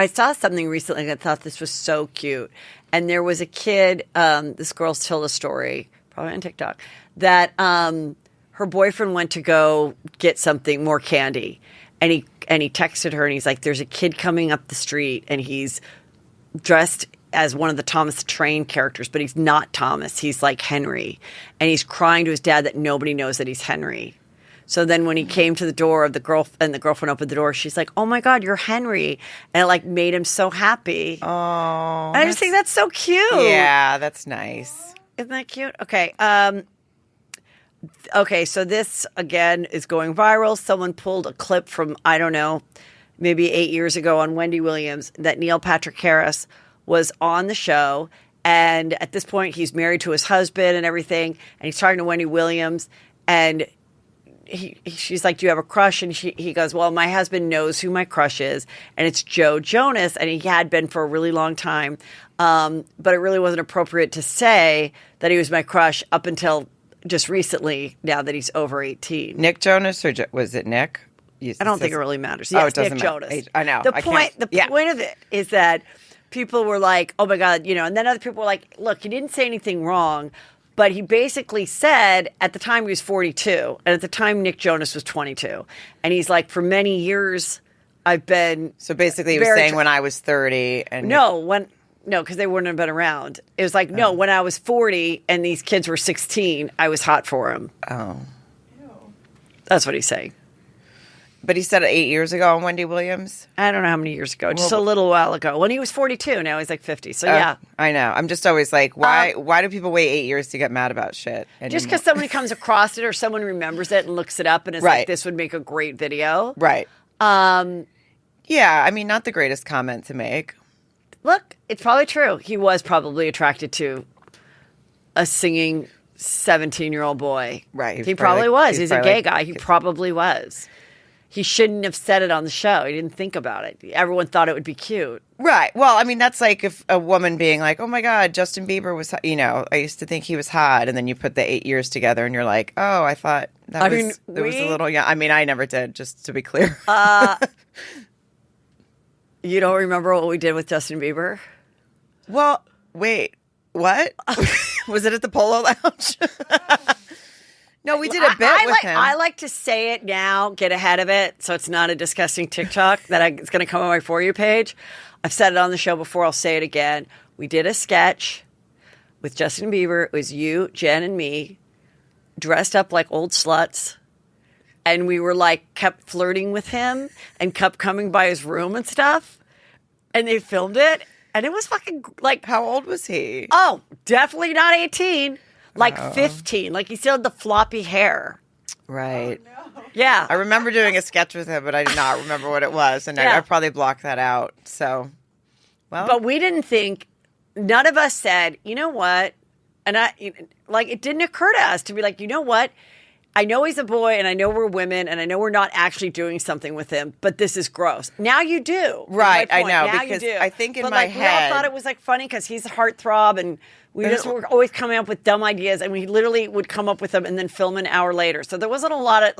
saw something recently and I thought this was so cute. And there was a kid, this girl's told a story, probably on TikTok, that her boyfriend went to go get something, more candy. And he texted her and he's like, there's a kid coming up the street and he's dressed as one of the Thomas the Train characters, but he's not Thomas. He's like Henry. And he's crying to his dad that nobody knows that he's Henry. So then when he came to the door of the girlfriend opened the door, she's like, oh my God, you're Henry. And it like made him so happy. Oh. And I just think that's so cute. Yeah, that's nice. Isn't that cute? Okay. Okay, so this, again, is going viral. Someone pulled a clip from, I don't know, maybe 8 years ago on Wendy Williams that Neil Patrick Harris was on the show And at this point, he's married to his husband and everything. And he's talking to Wendy Williams. And she's like, do you have a crush? And he goes, well, my husband knows who my crush is. And it's Joe Jonas. And he had been for a really long time. But it really wasn't appropriate to say that he was my crush up until just recently, now that he's over 18. Nick Jonas, or was it Nick? I don't think it really matters. Yes, it doesn't Nick matter. Jonas. I know. The point of it is that people were like, oh my God, and then other people were like, look, he didn't say anything wrong, but he basically said at the time he was 42, and at the time Nick Jonas was 22. And he's like, for many years, I've been. So basically he was saying when I was 30. And No, because they wouldn't have been around. It was like, no, when I was 40 and these kids were 16, I was hot for him. Oh. That's what he's saying. But he said it 8 years ago on Wendy Williams? I don't know how many years ago. Just a little while ago. When he was 42, now he's like 50. So, yeah. I know. I'm just always like, why do people wait 8 years to get mad about shit? Just because somebody comes across it or someone remembers it and looks it up and is like, this would make a great video. Right. Yeah, I mean, not the greatest comment to make. Look, it's probably true. He was probably attracted to a singing 17-year-old boy. Right. He probably was. He's a gay guy. He probably was. He shouldn't have said it on the show. He didn't think about it. Everyone thought it would be cute. Right. Well, I mean, that's like if a woman being like, oh my God, Justin Bieber was, I used to think he was hot. And then you put the 8 years together and you're like, oh, I thought that was a little young. I mean, I never did, just to be clear. You don't remember what we did with Justin Bieber? Well, wait, what? Was it at the Polo Lounge? No, we did a bit with him. I like to say it now, get ahead of it, so it's not a disgusting TikTok that it's going to come on my For You page. I've said it on the show before. I'll say it again. We did a sketch with Justin Bieber. It was you, Jen, and me, dressed up like old sluts. And we were like, kept flirting with him and kept coming by his room and stuff. And they filmed it. And it was fucking like. How old was he? Oh, definitely not 18. Like 15. Like he still had the floppy hair. Right. Oh, no. Yeah. I remember doing a sketch with him, but I did not remember what it was. And I probably blocked that out. So, well. But we didn't think, none of us said, you know what? And it didn't occur to us to be like, you know what? I know he's a boy and I know we're women and I know we're not actually doing something with him, but this is gross. Now you do. Right, I know. Now because you do. I think in but my we head. all thought it was like funny because he's a heartthrob and we just were always coming up with dumb ideas and we literally would come up with them and then film an hour later. So there wasn't a long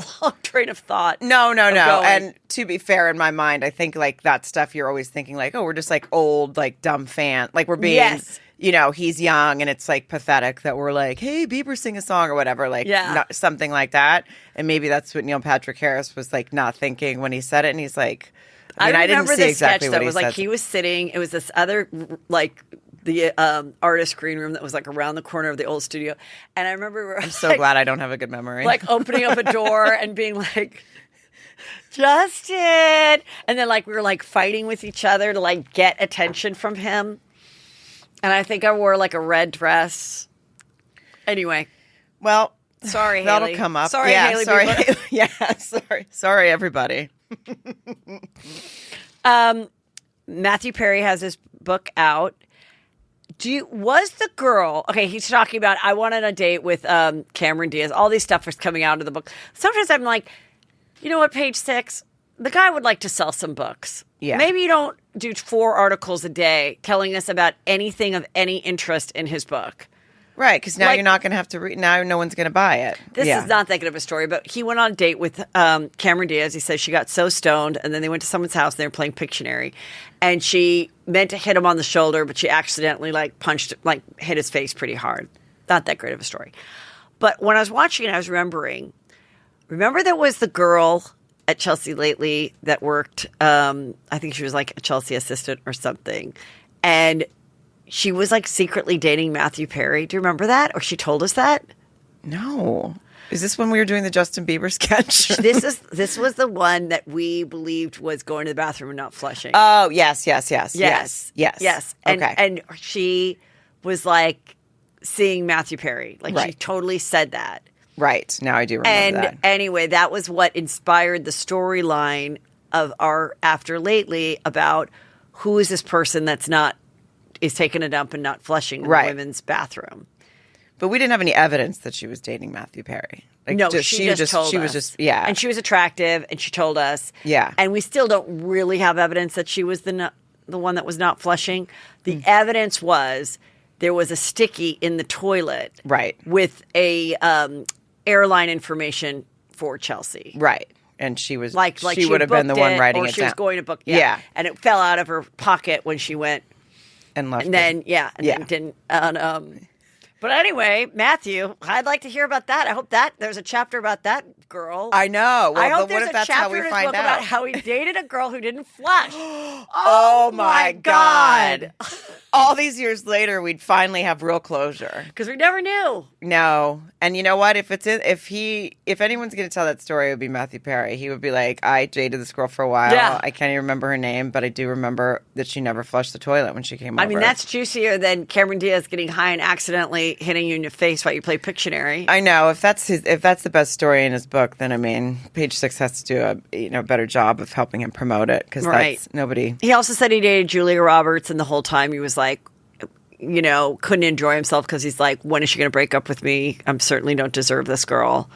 train of thought. No. And to be fair, in my mind, I think like that stuff you're always thinking like, oh, we're just like old, like dumb fan. Like we're being. Yes. He's young and it's like pathetic that we're like, hey, Bieber, sing a song or whatever, like something like that. And maybe that's what Neil Patrick Harris was like not thinking when he said it. And he's like, I didn't see exactly what he said. It was like he was sitting, it was this other, like the artist green room that was like around the corner of the old studio. And I remember I'm so glad I don't have a good memory. Like opening up a door and being like, Justin. And then like we were like fighting with each other to like get attention from him. And I think I wore like a red dress. Anyway. Well, sorry, that'll Haley. come up. Sorry, Haley. Sorry. Yeah, sorry, everybody. Matthew Perry has his book out. Was the girl, okay, he's talking about, I went on a date with Cameron Diaz. All these stuff was coming out of the book. Sometimes I'm like, you know what, page 6? The guy would like to sell some books. Yeah. Maybe you don't do 4 articles a day telling us about anything of any interest in his book. Right, because now you're not going to have to read. Now no one's going to buy it. This is not that good of a story, but he went on a date with Cameron Diaz. He says she got so stoned, and then they went to someone's house, and they were playing Pictionary. And she meant to hit him on the shoulder, but she accidentally hit his face pretty hard. Not that great of a story. But when I was watching it, I was remember there was the girl at Chelsea lately that worked, I think she was like a Chelsea assistant or something. And she was like secretly dating Matthew Perry. Do you remember that? Or she told us that? No. Is this when we were doing the Justin Bieber sketch? This was the one that we believed was going to the bathroom and not flushing. Oh, yes. And she was like seeing Matthew Perry. Like she totally said that. Right. Now I do remember that. And anyway, that was what inspired the storyline of our After Lately about who is this person that's not is taking a dump and not flushing in Right. the women's bathroom. But we didn't have any evidence that she was dating Matthew Perry. Like, No, she just told was us. just yeah. And she was attractive, and she told us. Yeah. And we still don't really have evidence that she was the one that was not flushing. The evidence was there was a sticky in the toilet, Right. with a airline information for Chelsea. Right. And she was Like she would have been the one writing it she was down. going to book. Yeah. And it fell out of her pocket when she went. And left And then, it. then didn't. But anyway, Matthew, I'd like to hear about that. I hope that there's a chapter about that girl. I know. Well, I hope but what there's if a that's chapter how we in his find book out? about how he dated a girl who didn't flush. Oh my God. All these years later, we'd finally have real closure. Because we never knew. No. And you know what? If anyone's going to tell that story, it would be Matthew Perry. He would be like, I dated this girl for a while. Yeah. I can't even remember her name, but I do remember that she never flushed the toilet when she came over. I mean, that's juicier than Cameron Diaz getting high and accidentally hitting you in the face while you play Pictionary. I know. If that's the best story in his book, then I mean, Page Six has to do a better job of helping him promote it because that's nobody. He also said he dated Julia Roberts, and the whole time he was like, couldn't enjoy himself because he's like, when is she going to break up with me? I certainly don't deserve this girl.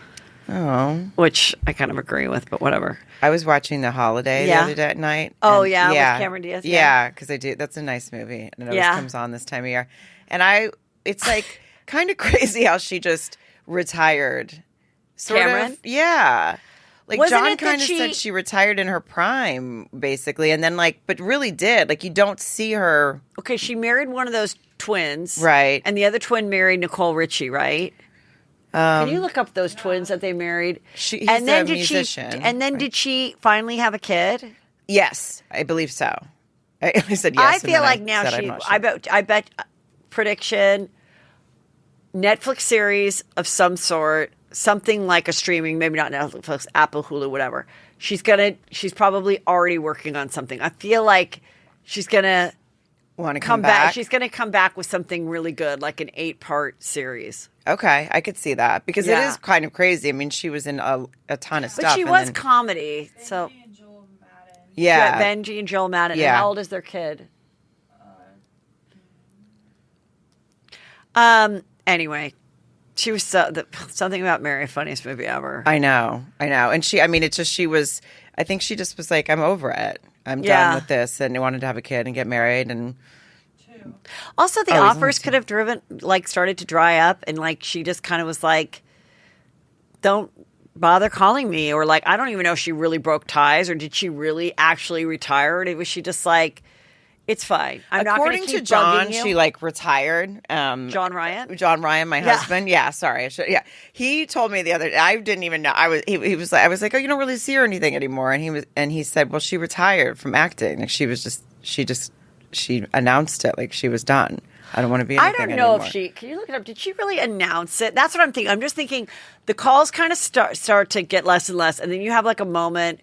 Oh, which I kind of agree with, but whatever. I was watching The Holiday the other day at night. Oh, with Cameron Diaz. Yeah, because I do. That's a nice movie, and it always comes on this time of year. And it's like kind of crazy how she just retired. Cameron? Yeah. Like Wasn't John it that kind of said she retired in her prime, basically, and then but really did. Like you don't see her. Okay, she married one of those twins, right? And the other twin married Nicole Richie, right? Can you look up those twins that they married? He's a musician. Did she finally have a kid? Yes, I believe so. I said yes. I feel like now she. Sure. I bet. Prediction. Netflix series of some sort, something like a streaming, maybe not Netflix, Apple, Hulu, whatever. She's probably already working on something. I feel like she's gonna want to come back. She's gonna come back with something really good, like an 8-part series. Okay, I could see that because it is kind of crazy. I mean, she was in a ton of stuff. But she was comedy, so. Benji and Joel Madden. Yeah. Benji and Joel Madden. Yeah. And how old is their kid? Anyway, she was something about Mary, funniest movie ever. I know. And I think she just was like, I'm over it. I'm done with this. And wanted to have a kid and get married. And also the offers could have started to dry up. And she just kind of was like, don't bother calling me. Or I don't even know if she really broke ties or did she really actually retire? Or was she just like, it's fine. According to John, she retired. John Ryan, my husband. Yeah, sorry. He told me the other day. I didn't even know. I was like, oh, you don't really see her or anything anymore. And he said, well, she retired from acting. Like she announced it. Like she was done. I don't want to be anything anymore. If can you look it up? Did she really announce it? That's what I'm thinking. I'm just thinking the calls kind of start to get less and less. And then you have a moment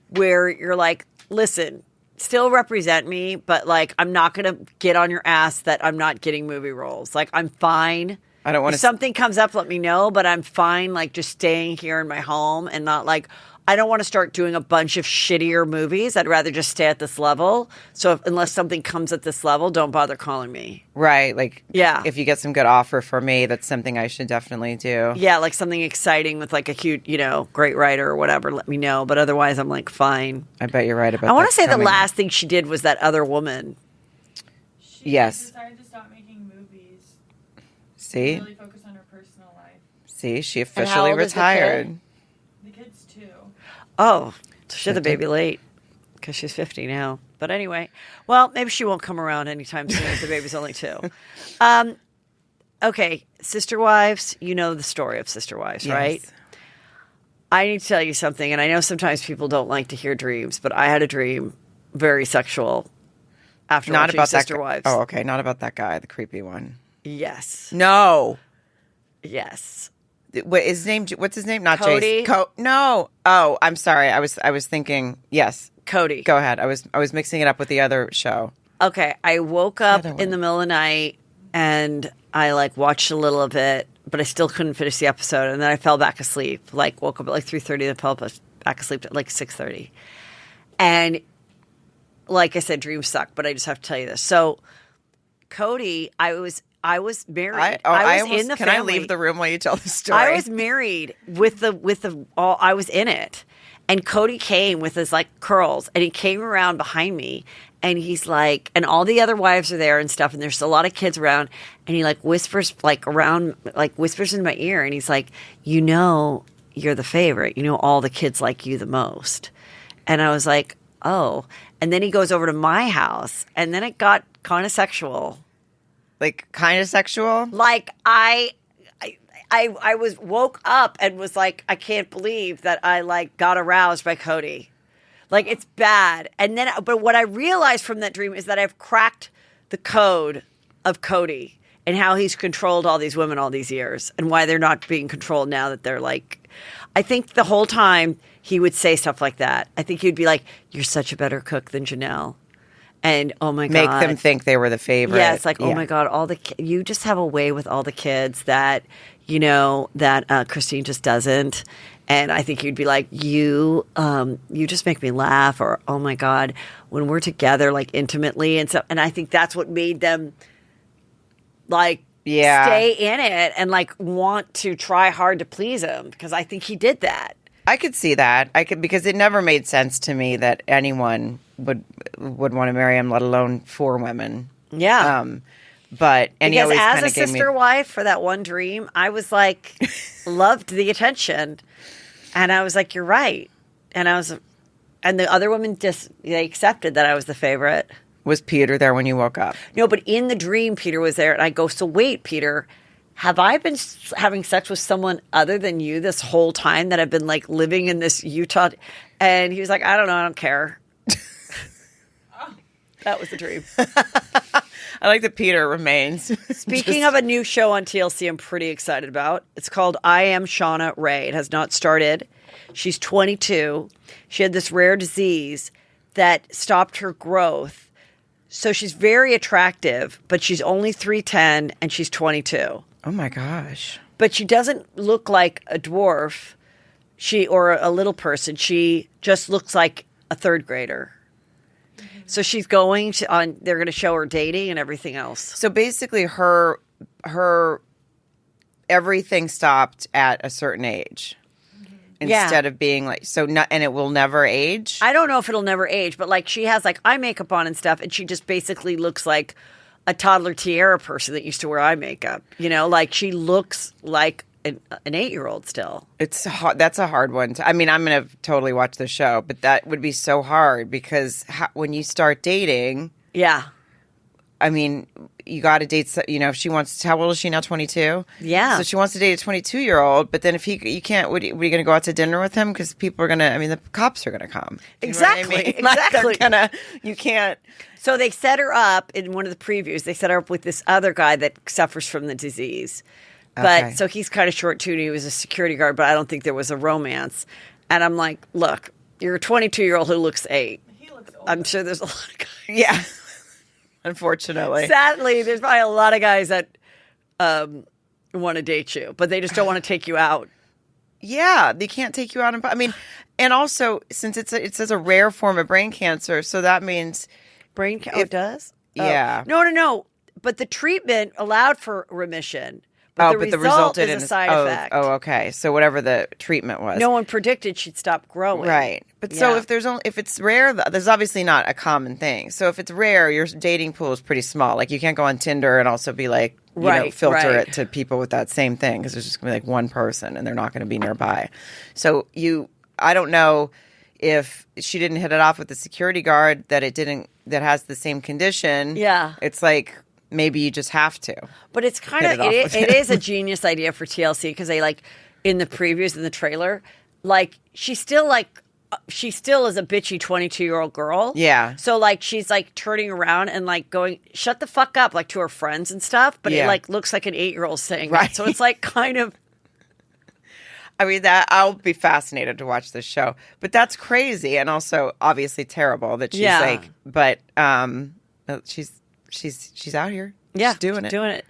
where you're like, listen, still represent me, but I'm not going to get on your ass that I'm not getting movie roles. I'm fine. I don't want to. If something comes up, let me know, but I'm fine just staying here in my home and not I don't want to start doing a bunch of shittier movies. I'd rather just stay at this level. So unless something comes at this level, don't bother calling me. Right. If you get some good offer for me, that's something I should definitely do. Yeah, something exciting with a huge, great writer or whatever, let me know. But otherwise, I'm fine. I bet you're right about that. I want to say the last thing she did was that other woman. She decided to stop making movies. See? Really focus on her personal life. See, she officially retired. The kid's 2. Oh, she had the baby late because she's 50 now. But anyway, well, maybe she won't come around anytime soon if the baby's only 2. Okay, Sister Wives, you know the story of Sister Wives, right? I need to tell you something, and I know sometimes people don't like to hear dreams, but I had a dream, very sexual, after watching Sister Wives. Oh, okay, not about that guy, the creepy one. Yes. No. Yes. What's his name? Not Cody. Jason. No. Oh, I'm sorry. I was thinking. Yes, Cody. Go ahead. I was mixing it up with the other show. Okay, I woke up in the middle of the night and I watched a little of it, but I still couldn't finish the episode, and then I fell back asleep. Woke up at 3:30 and fell back asleep at 6:30. And like I said, dreams suck, but I just have to tell you this. So Cody, I was married. I was in the can family. I leave the room while you tell the story? I was married with I was in it. And Cody came with his like curls and he came around behind me and he's like, and all the other wives are there and stuff. And there's a lot of kids around and he like whispers whispers in my ear. And he's like, you're the favorite. All the kids like you the most. And I was like, oh. And then he goes over to my house and then it got kind of sexual. Like kind of sexual? Like I was woke up and was like, I can't believe that I like got aroused by Cody. Like it's bad. And then, but what I realized from that dream is that I've cracked the code of Cody and how he's controlled all these women all these years and why they're not being controlled now that they're like, I think the whole time he would say stuff like that. I think he'd be like, you're such a better cook than Janelle. And oh my God. Make them think they were the favorite. Yeah, it's like, oh my God, you just have a way with all the kids that, that Christine just doesn't. And I think you'd be like, you just make me laugh, or oh my God, when we're together like intimately and stuff. And I think that's what made them like stay in it and like want to try hard to please him, because I think he did that. I could see that. Because it never made sense to me that anyone would want to marry him, let alone 4 women. Yeah. But and because he always as a gave sister wife for that one dream, I was like, loved the attention, and I was like, you're right, and the other women they accepted that I was the favorite. Was Peter there when you woke up? No, but in the dream, Peter was there, and I go, so wait, Peter, have I been having sex with someone other than you this whole time that I've been like living in this Utah? And he was like, I don't know, I don't care. That was the dream. I like that Peter remains. Speaking of a new show on TLC I'm pretty excited about. It's called I Am Shauna Ray. It has not started. She's 22. She had this rare disease that stopped her growth. So she's very attractive, but she's only 3'10" and she's 22. Oh my gosh. But she doesn't look like a dwarf or a little person. She just looks like a third grader. So she's going they're going to show her dating and everything else. So basically her everything stopped at a certain age. Instead of being like, and it will never age? I don't know if it'll never age, but like she has like eye makeup on and stuff, and she just basically looks like a toddler tiara person that used to wear eye makeup. Like she looks like an 8-year-old still. It's hard. That's a hard one. I'm going to totally watch the show, but that would be so hard because when you start dating, I mean, you got to date. If she wants, how old is she now? 22. Yeah. So she wants to date a 22-year-old, but then if you can't, what are you going to go out to dinner with him? Because people are going to. I mean, the cops are going to come. Exactly. I mean? Exactly. Like you can't. So they set her up in one of the previews. They set her up with this other guy that suffers from the disease. But so he's kind of short too, and he was a security guard, but I don't think there was a romance. And I'm like, look, you're a 22-year-old who looks 8. He looks old. I'm sure there's a lot of guys. Yeah. Unfortunately. Sadly, there's probably a lot of guys that want to date you, but they just don't want to take you out. Yeah, they can't take you out. And also, since it says a rare form of brain cancer, so that means... Brain cancer? It does? Yeah. Oh. No. But the treatment allowed for remission. But the result resulted is in a side effect. Oh, okay. So whatever the treatment was. No one predicted she'd stop growing. Right. But so if it's rare, there's obviously not a common thing. So if it's rare, your dating pool is pretty small. Like you can't go on Tinder and also be like, filter it to people with that same thing, because there's just going to be like one person and they're not going to be nearby. So I don't know if she didn't hit it off with the security guard that has the same condition. Yeah. It's like, maybe you just have to. But it's kind of, it is a genius idea for TLC, because they like, in the previews in the trailer, like she still is a bitchy 22-year-old girl. Yeah. So like she's like turning around and like going, shut the fuck up, like to her friends and stuff. But it like looks like an 8-year-old saying that. So it's like kind of. I mean, that I'll be fascinated to watch this show. But that's crazy, and also obviously terrible that she's like, but She's out here. Yeah, she's doing it.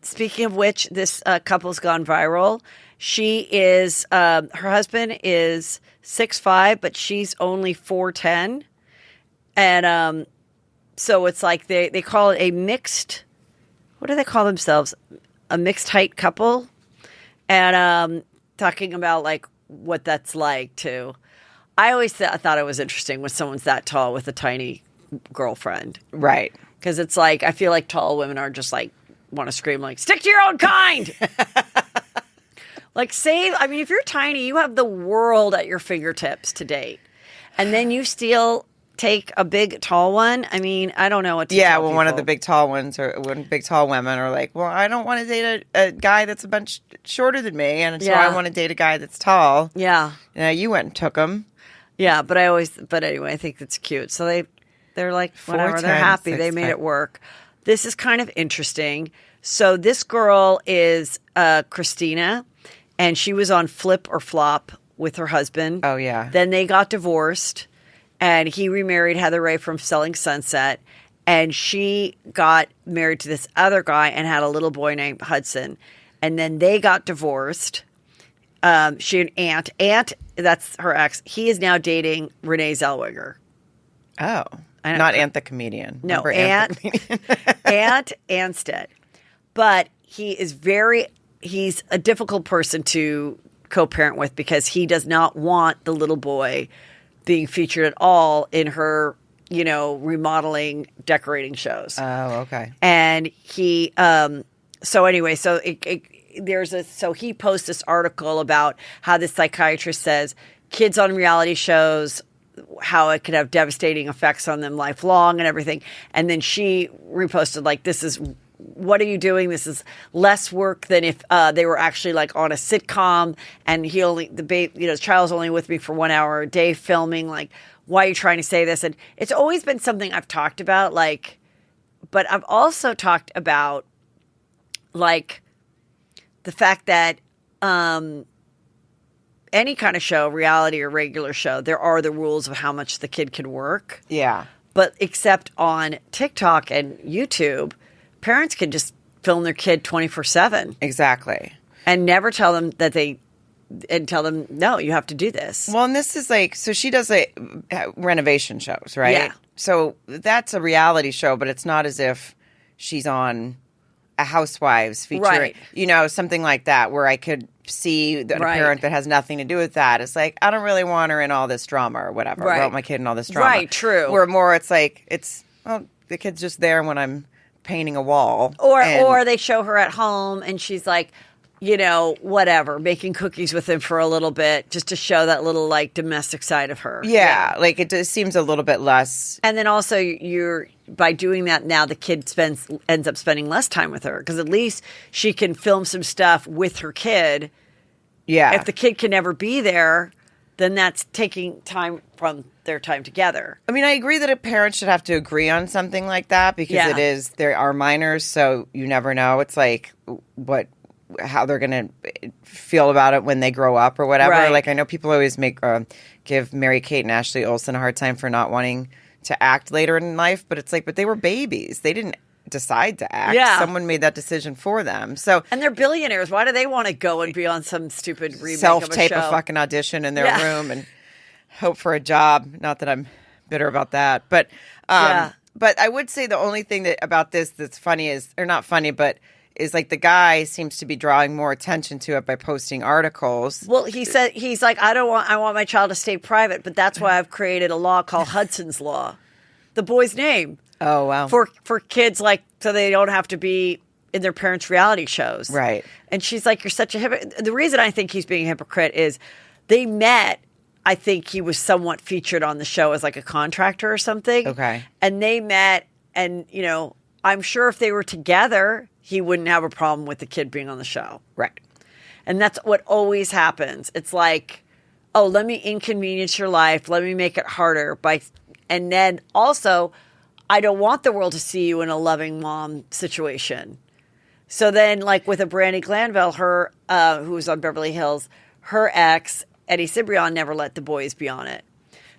Speaking of which, this couple's gone viral. She is, her husband is 6'5", but she's only 4'10". And So it's like they call it a mixed, what do they call themselves? A mixed height couple. And talking about like what that's like too. I always thought it was interesting when someone's that tall with a tiny girlfriend. Right. Because it's like, I feel like tall women are just like, want to scream like, stick to your own kind. Like if you're tiny, you have the world at your fingertips to date. And then you still take a big tall one. I mean, I don't know what to tell well, people. one of the big tall ones or one big tall women are like, well, I don't want to date a guy that's a bunch shorter than me. And so I want to date a guy that's tall. Yeah. You went and took him. Yeah, but anyway, I think it's cute. So they're like, whatever, they're happy. They made it work. This is kind of interesting. So this girl is Christina, and she was on Flip or Flop with her husband. Oh, yeah. Then they got divorced, and he remarried Heather Ray from Selling Sunset, and she got married to this other guy and had a little boy named Hudson. And then they got divorced. She and Ant, that's her ex. He is now dating Renee Zellweger. Oh, not Ant the comedian. No, Remember Ant Anstead. But he's a difficult person to co-parent with because he does not want the little boy being featured at all in her, remodeling, decorating shows. Oh, okay. And he, so he posts this article about how this psychiatrist says kids on reality shows, how it could have devastating effects on them lifelong and everything. And then she reposted like, what are you doing? This is less work than if they were actually like on a sitcom and the child's only with me for 1 hour a day filming. Like, why are you trying to say this? And it's always been something I've talked about, like, but I've also talked about like the fact that any kind of show, reality or regular show, there are the rules of how much the kid can work. Yeah. But except on TikTok and YouTube, parents can just film their kid 24/7. Exactly. And never tell them tell them, no, you have to do this. Well, and this is like, so she does renovation shows, right? Yeah. So that's a reality show, but it's not as if she's on a Housewives featuring, right. Something like that, where I could see that a parent that has nothing to do with that. It's like, I don't really want her in all this drama or whatever. Right. I want my kid in all this drama. Right, true. Where more it's like, the kid's just there when I'm painting a wall. Or they show her at home and she's like, whatever, making cookies with him for a little bit just to show that little like domestic side of her. Yeah. Like it just seems a little bit less. And then also by doing that now, the kid ends up spending less time with her because at least she can film some stuff with her kid. Yeah. If the kid can never be there, then that's taking time from their time together. I mean, I agree that a parent should have to agree on something like that because there are minors, so you never know. It's like how they're going to feel about it when they grow up or whatever. Right. Like I know people always give Mary-Kate and Ashley Olsen a hard time for not wanting to act later in life, but it's like, but they were babies. They didn't decide to act. Yeah. Someone made that decision for them. So and they're billionaires. Why do they want to go and be on some stupid remake self-tape of a show? a fucking audition in their room and hope for a job? Not that I'm bitter about that, but but I would say the only thing about this that's funny is like the guy seems to be drawing more attention to it by posting articles. Well, he's like, I want my child to stay private, but that's why I've created a law called Hudson's Law, the boy's name. Oh, wow. For kids, like, so they don't have to be in their parents' reality shows. Right. And she's like, you're such a hypocrite. The reason I think he's being a hypocrite is they met. I think he was somewhat featured on the show as like a contractor or something. Okay. And they met, and, I'm sure if they were together, he wouldn't have a problem with the kid being on the show. Right. And that's what always happens. It's like, oh, let me inconvenience your life. Let me make it harder. And then also, I don't want the world to see you in a loving mom situation. So then, like with a Brandi Glanville, her who was on Beverly Hills, her ex, Eddie Cibrian, never let the boys be on it.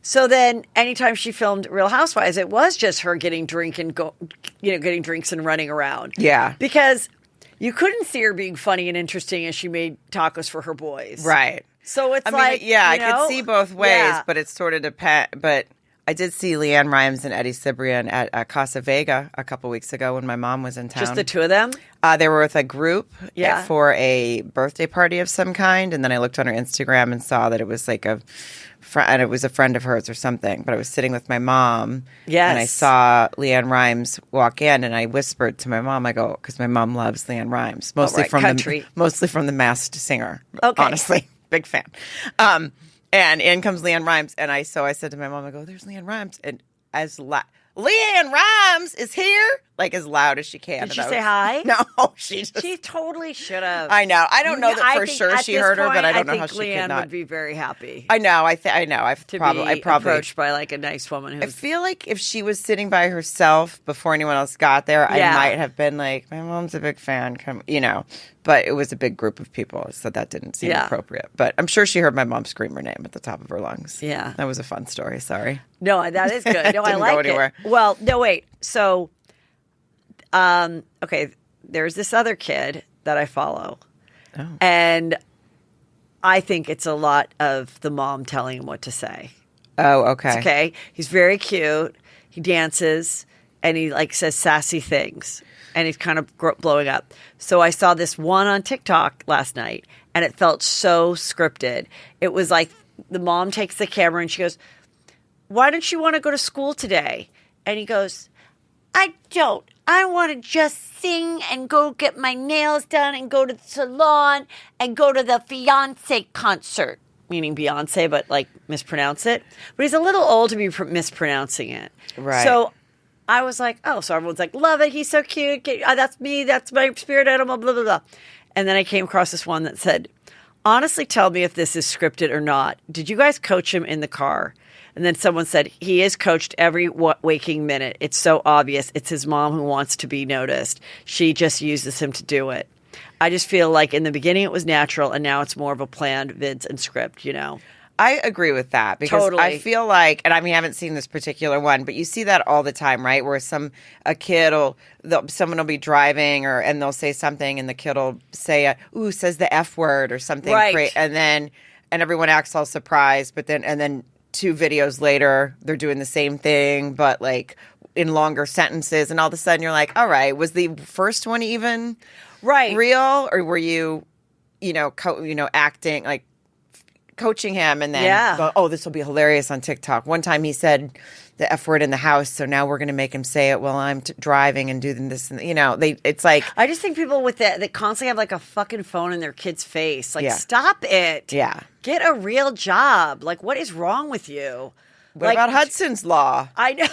So then anytime she filmed Real Housewives, it was just her getting drinks and running around. Yeah. Because you couldn't see her being funny and interesting as she made tacos for her boys. Right. So it's I could see both ways, but it's sort of but I did see Leanne Rimes and Eddie Cibrian at Casa Vega a couple weeks ago when my mom was in town. Just the two of them? They were with a group Yeah. for a birthday party of some kind, and then I looked on her Instagram and saw that it was like and it was a friend of hers or something. But I was sitting with my mom, Yes. and I saw Leanne Rimes walk in, and I whispered to my mom, I go, because my mom loves Leanne Rimes, mostly right, from country. the Masked Singer. Okay. Honestly, big fan. And in comes Leanne Rimes, and I said to my mom, I go, "There's Leanne Rimes," and Leanne Rimes is here, like as loud as she can. Did she And say hi? No, she totally should have. I know. I don't know that I for think sure at she this heard her, point, but I don't know how think she Leanne could not. would be very happy. I know. I know. I to probably. be approached by like a nice woman I who's feel like if she was sitting by herself before anyone else got there, Yeah. I might have been like, "My mom's a big fan." Come, But it was a big group of people, so that didn't seem Yeah. appropriate. But I'm sure she heard my mom scream her name at the top of her lungs. Yeah. That was a fun story. Sorry. No, that is good. No, I Didn't like go anywhere. it. Well, no, wait. So, okay, there's this other kid that I follow, and I think it's a lot of the mom telling him what to say. Oh, okay. It's okay. He's very cute. He dances, and he like says sassy things, and he's kind of blowing up. So I saw this one on TikTok last night, and it felt so scripted. It was like the mom takes the camera and she goes, "Why don't you want to go to school today?" And he goes, "I don't. I want to just sing and go get my nails done and go to the salon and go to the fiance concert." Meaning Beyonce, but like mispronounce it. But he's a little old to be mispronouncing it. Right. So I was like, oh, so everyone's like, love it. He's so cute. That's me. That's my spirit animal, blah, blah, blah. And then I came across this one that said, honestly, tell me if this is scripted or not. Did you guys coach him in the car? And then someone said, he is coached every waking minute. It's so obvious. It's his mom who wants to be noticed. She just uses him to do it. I just feel like in the beginning it was natural and now it's more of a planned vids and script, I agree with that because Totally. I feel like, and I mean, I haven't seen this particular one, but you see that all the time, right? Where someone will be driving and they'll say something and the kid will say, says the F word or something. Right. And everyone acts all surprised, and then 2 videos later, they're doing the same thing, but like in longer sentences. And all of a sudden you're like, all right, was the first one even real? Or were you, acting like, coaching him and then go, this will be hilarious on TikTok. One time he said the F word in the house, so now we're going to make him say it while I'm driving and doing this. And it's like, I just think people with that, they constantly have like a fucking phone in their kid's face. Like, Yeah. stop it. Yeah. Get a real job. Like, what is wrong with you? what about Hudson's Law? I know.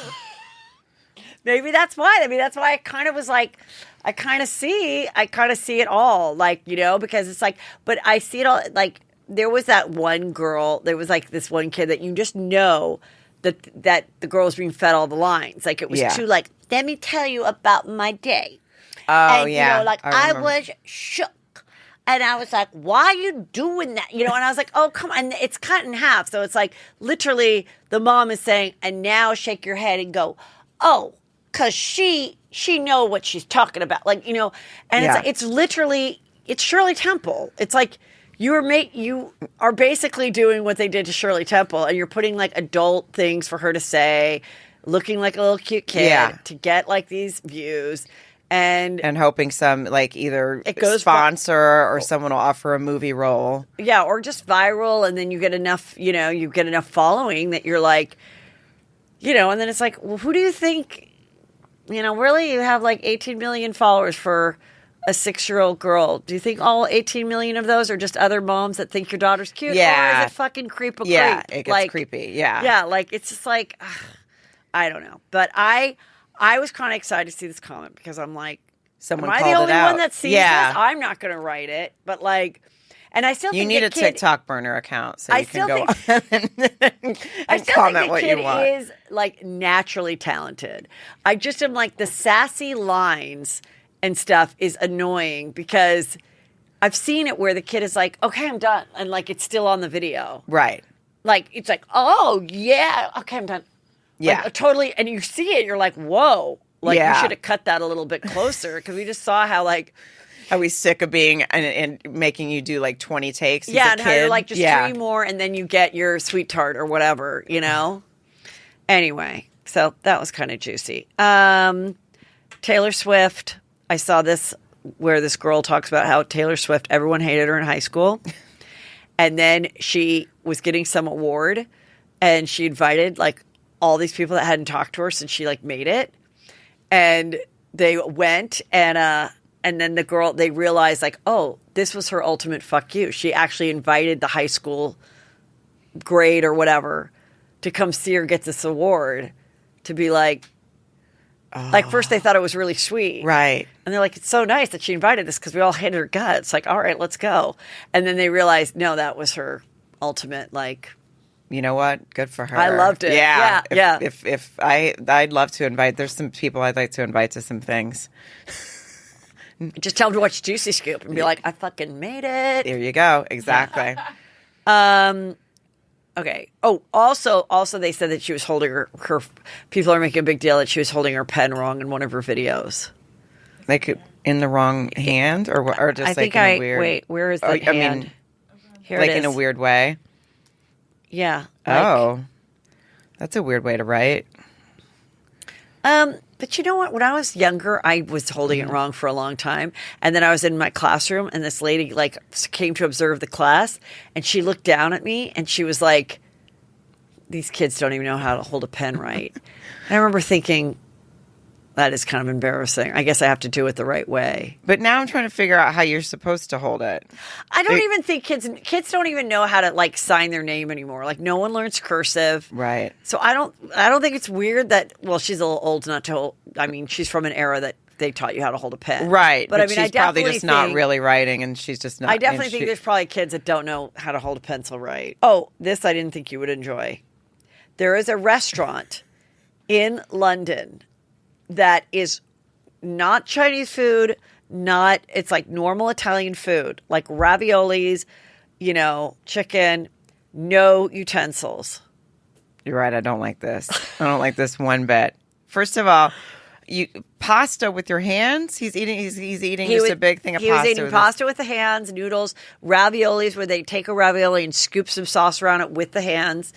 Maybe that's why. That's why I kind of was like, I kind of see it all. Like, because it's like, but I see it all. Like, there was that one girl, there was like this one kid that you just know that the girl was being fed all the lines. Like, it was too like, let me tell you about my day. Oh, And, yeah. I was shook. And I was like, why are you doing that? And I was like, oh, come on. And it's cut in half. So it's like literally the mom is saying, and now shake your head and go, oh, because she know what she's talking about. Like, and it's literally, it's Shirley Temple. It's like you are basically doing what they did to Shirley Temple, and you're putting like adult things for her to say, looking like a little cute kid to get like these views. And hoping some like either it goes sponsor or someone will offer a movie role. Yeah, or just viral, and then you get enough, you get enough following that you're like, and then it's like, well, who do you think, really you have like 18 million followers for a 6-year-old girl. Do you think all 18 million of those are just other moms that think your daughter's cute? Yeah. Or is it fucking creep? Yeah, creep? it gets creepy. Yeah. Yeah, like it's just like, I don't know. But I was kind of excited to see this comment because I'm like, someone am I called the only it out. one that sees this? I'm not going to write it. But like, and I still think you need a kid, TikTok burner account so you can go on and still comment think what the kid you want. is like naturally talented. I just am like the sassy lines and stuff is annoying because I've seen it where the kid is like, okay, I'm done. And like, it's still on the video. Right. Like, it's like, oh yeah. Okay, I'm done. Yeah. Like, totally. And you see it, you're like, whoa. Like, Yeah. you should have cut that a little bit closer because we just saw how like, Are we sick of being and making you do like 20 takes? yeah, as a and how kid? you're like just 3 more and then you get your sweet tart or whatever, Anyway, so that was kind of juicy. Taylor Swift. I saw this where this girl talks about how Taylor Swift, everyone hated her in high school. And then she was getting some award and she invited like all these people that hadn't talked to her since she like made it. And they went and then the girl, they realized like, oh, this was her ultimate fuck you. She actually invited the high school grade or whatever to come see her get this award to be like first they thought it was really sweet. Right. And they're like, it's so nice that she invited us because we all hated her guts. Like, all right, let's go. And then they realized, no, that was her ultimate, like. You know what? Good for her. I loved it. Yeah. If I'd love to invite, there's some people I'd like to invite to some things. Just tell them to watch Juicy Scoop and be like, I fucking made it. There you go. Exactly. Okay. Oh, also they said that she was holding her people are making a big deal that she was holding her pen wrong in one of her videos. Like in the wrong hand or just I think in a weird... wait, where is that hand? I mean, here like it is. in a weird way? Yeah. Oh. That's a weird way to write. But you know what? When I was younger, I was holding it wrong for a long time. And then I was in my classroom and this lady like came to observe the class and she looked down at me and she was like, these kids don't even know how to hold a pen right. And I remember thinking, that is kind of embarrassing. I guess I have to do it the right way. But now I'm trying to figure out how you're supposed to hold it. I don't even think kids don't even know how to like sign their name anymore. Like no one learns cursive. Right. So I don't think it's weird that, well, she's a little old not to hold. I mean, she's from an era that they taught you how to hold a pen. Right. But I mean, she's I definitely probably just not really writing and she's just not. I definitely think there's probably kids that don't know how to hold a pencil right. Oh, this I didn't think you would enjoy. There is a restaurant in London that is not Chinese food, it's like normal Italian food, like raviolis, chicken, no utensils. You're right. I don't like this. I don't like this one bit. First of all, pasta with your hands. He's eating just a big thing of pasta. He was eating pasta with the hands, noodles, raviolis where they take a ravioli and scoop some sauce around it with the hands,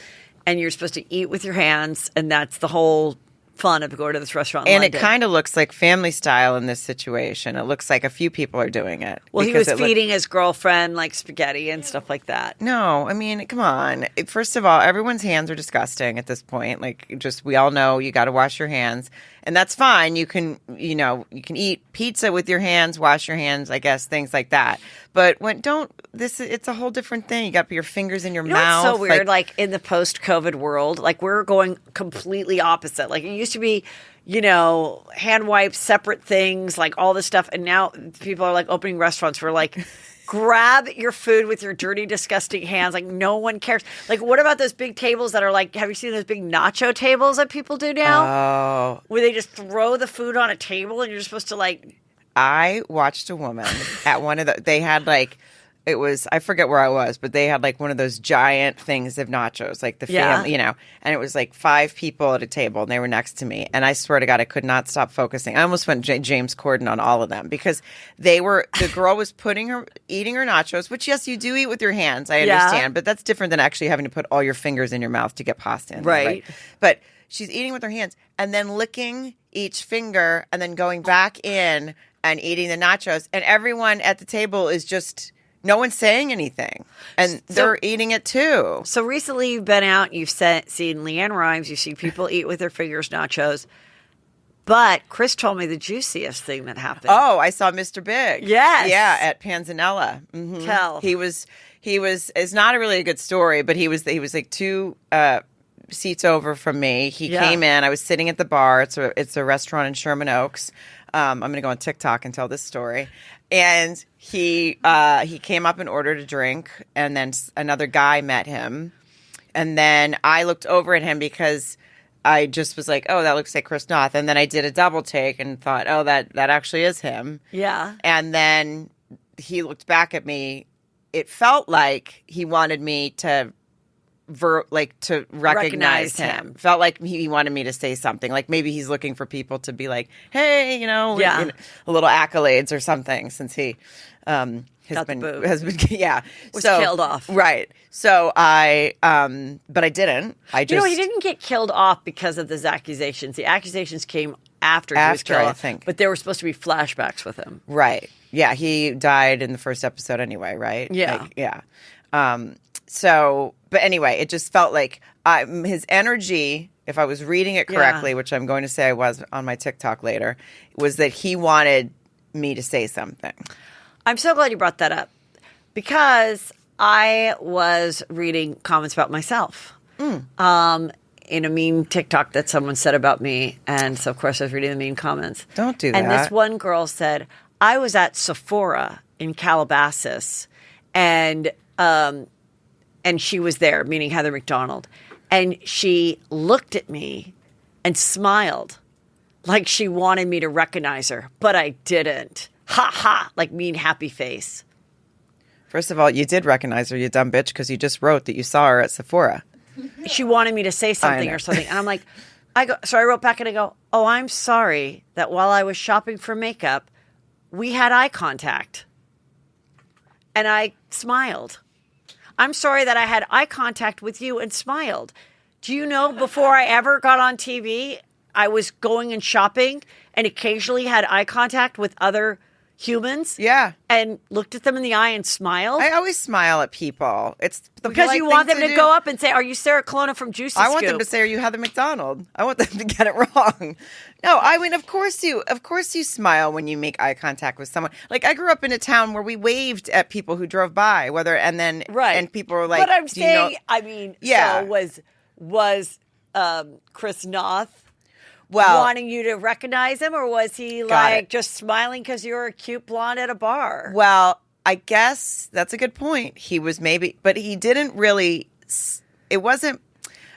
and you're supposed to eat with your hands, and that's the whole fun of going to this restaurant in London. It kind of looks like family style in this situation. It looks like a few people are doing it. Well, he was feeding his girlfriend like spaghetti and stuff like that. No, I mean, come on. First of all, everyone's hands are disgusting at this point. Like, just we all know you got to wash your hands, and that's fine. You can eat pizza with your hands, wash your hands, I guess, things like that. But it's a whole different thing. You got your fingers in your mouth. It's so weird. Like in the post-COVID world, like we're going completely opposite. Like it used to be, hand wipes, separate things, like all this stuff. And now people are like opening restaurants where like, grab your food with your dirty, disgusting hands. Like no one cares. Like what about those big tables that are like, have you seen those big nacho tables that people do now? Oh. Where they just throw the food on a table and you're supposed to like. I watched a woman at one of they had like, I forget where I was, but they had like one of those giant things of nachos, like the family, and it was like 5 people at a table and they were next to me. And I swear to God, I could not stop focusing. I almost went James Corden on all of them because the girl was eating her nachos, which yes, you do eat with your hands. I understand, but that's different than actually having to put all your fingers in your mouth to get pasta in. Right. But she's eating with her hands and then licking each finger and then going back in and eating the nachos. And everyone at the table is just... No one's saying anything, and they're eating it too. So recently you've been out, you've seen Leanne Rimes, you see people eat with their fingers nachos, but Chris told me the juiciest thing that happened. Oh, I saw Mr. Big. Yes. Yeah, at Panzanella. Mm-hmm. Tell. It's not a really good story, but he was like 2 seats over from me. He came in, I was sitting at the bar. It's a restaurant in Sherman Oaks. I'm going to go on TikTok and tell this story. And he came up and ordered a drink, and then another guy met him. And then I looked over at him because I just was like, oh, that looks like Chris Noth. And then I did a double take and thought, oh, that actually is him. Yeah. And then he looked back at me. It felt like he wanted me to to recognize him. Felt like he wanted me to say something. Like maybe he's looking for people to be like, hey, a little accolades or something, since he has been was killed off. Right. So but I didn't. I just he didn't get killed off because of those accusations. The accusations came after he was killed I off, think. but there were supposed to be flashbacks with him. Right. Yeah, he died in the first episode anyway, right? Yeah. But anyway, it just felt like his energy, if I was reading it correctly, which I'm going to say I was on my TikTok later, was that he wanted me to say something. I'm so glad you brought that up, because I was reading comments about myself. In a mean TikTok that someone said about me. And so, of course, I was reading the mean comments. Don't do that. And this one girl said, I was at Sephora in Calabasas, and she was there, meaning Heather McDonald. And she looked at me and smiled like she wanted me to recognize her, but I didn't. Ha ha, like mean happy face. First of all, you did recognize her, you dumb bitch, because you just wrote that you saw her at Sephora. She wanted me to say something or something. And I'm like, so I wrote back and I go, oh, I'm sorry that while I was shopping for makeup, we had eye contact. And I smiled. I'm sorry that I had eye contact with you and smiled. Do you know, before I ever got on TV, I was going and shopping and occasionally had eye contact with other humans. Yeah. And looked at them in the eye and smiled. I always smile at people. It's because you want them to go up and say, are you Sarah Colonna from Juicy Scoop? I want them to say, are you Heather McDonald? I want them to get it wrong. No, I mean, of course you smile when you make eye contact with someone. Like, I grew up in a town where we waved at people who drove by, and people were like, but I'm saying, so was Chris Noth wanting you to recognize him, or was he just smiling because you were a cute blonde at a bar? Well, I guess that's a good point. He was but he didn't really. It wasn't.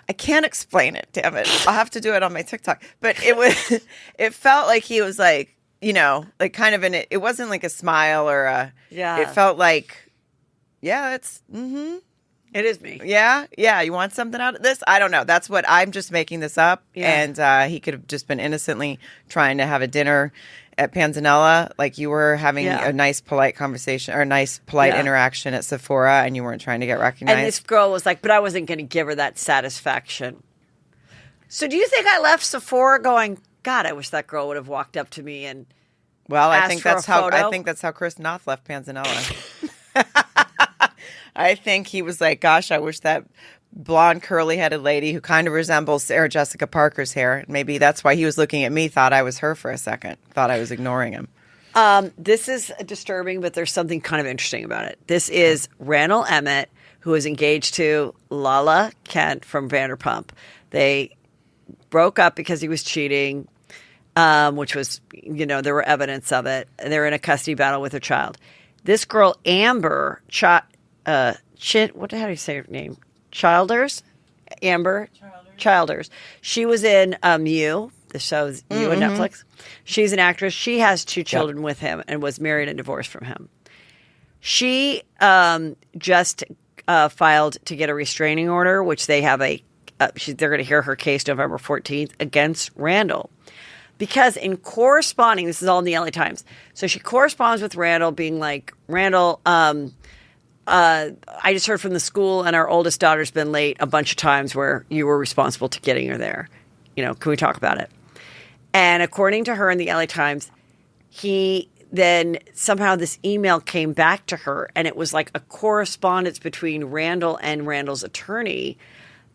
I can't explain it. Damn it! I'll have to do it on my TikTok. But it was. It felt like he was like kind of in it. It wasn't like a smile or a. Yeah. It felt like, it's. Mm-hmm. It is me. Yeah. You want something out of this? I don't know. That's what I'm just making this up. Yeah. And he could have just been innocently trying to have a dinner at Panzanella, like you were having a nice, polite conversation or a nice, polite interaction at Sephora, and you weren't trying to get recognized. And this girl was like, but I wasn't going to give her that satisfaction. So do you think I left Sephora going, God, I wish that girl would have walked up to me and I think that's how Chris Noth left Panzanella. I think he was like, gosh, I wish that blonde, curly-headed lady who kind of resembles Sarah Jessica Parker's hair. Maybe that's why he was looking at me, thought I was her for a second, thought I was ignoring him. This is disturbing, but there's something kind of interesting about it. This is Randall Emmett, who is engaged to Lala Kent from Vanderpump. They broke up because he was cheating, which was, there were evidence of it. They're in a custody battle with their child. This girl, Amber, how do you say her name? Childers? Amber? Childers. She was in You, the show's You on Netflix. She's an actress. She has 2 children with him and was married and divorced from him. She just filed to get a restraining order, which they have they're going to hear her case November 14th against Randall. Because in corresponding, this is all in the LA Times. So she corresponds with Randall being like, Randall, I just heard from the school and our oldest daughter's been late a bunch of times where you were responsible to getting her there. Can we talk about it? And according to her in the LA Times, he then somehow this email came back to her, and it was like a correspondence between Randall and Randall's attorney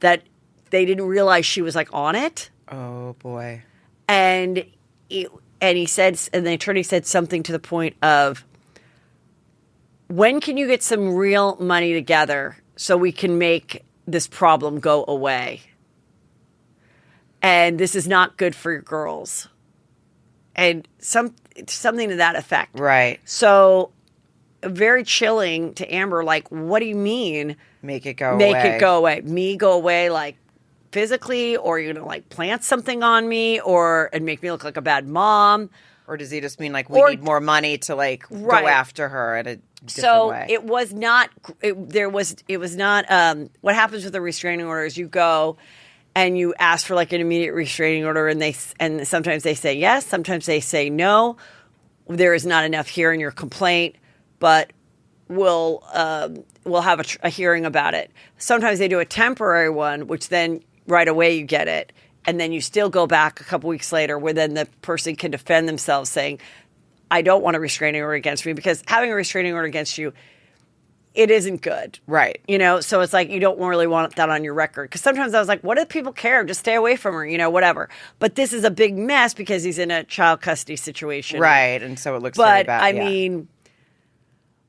that they didn't realize she was like on it. Oh boy. And he said, and the attorney said something to the point of, when can you get some real money together so we can make this problem go away? And this is not good for your girls. And something to that effect. Right. So very chilling to Amber, like, what do you mean? Make it go away. Make it go away. Me go away, like, physically, or you're going to, like, plant something on me and make me look like a bad mom. Or does he just mean, like, we need more money to, like, go after her? So way. it was not. It was not. What happens with a restraining order is you go and you ask for like an immediate restraining order, and sometimes they say yes, sometimes they say no. There is not enough here in your complaint, but we'll have a hearing about it. Sometimes they do a temporary one, which then right away you get it, and then you still go back a couple weeks later, where then the person can defend themselves, saying, "I don't want a restraining order against me," because having a restraining order against you, it isn't good. Right. So it's like you don't really want that on your record. Because sometimes I was like, what do people care? Just stay away from her, whatever. But this is a big mess because he's in a child custody situation. Right. And so it looks very bad. I mean,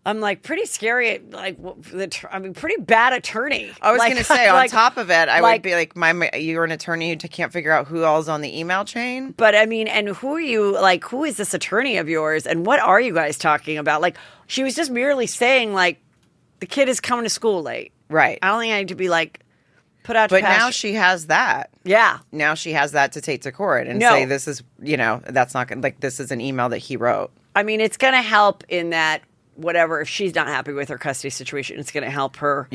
I'm like pretty scary. Pretty bad attorney. I was going to say, on top of it, I would be like, you're an attorney who can't figure out who all's on the email chain. But I mean, and who are you? Like, who is this attorney of yours? And what are you guys talking about? Like, she was just merely saying, like, the kid is coming to school late. Right. I don't think I need to be like put out to But pasture. now she has that. Yeah. Now she has that to take to court and say, this is, that's not going to, like, this is an email that he wrote. I mean, it's going to help in that whatever, if she's not happy with her custody situation, it's going to help her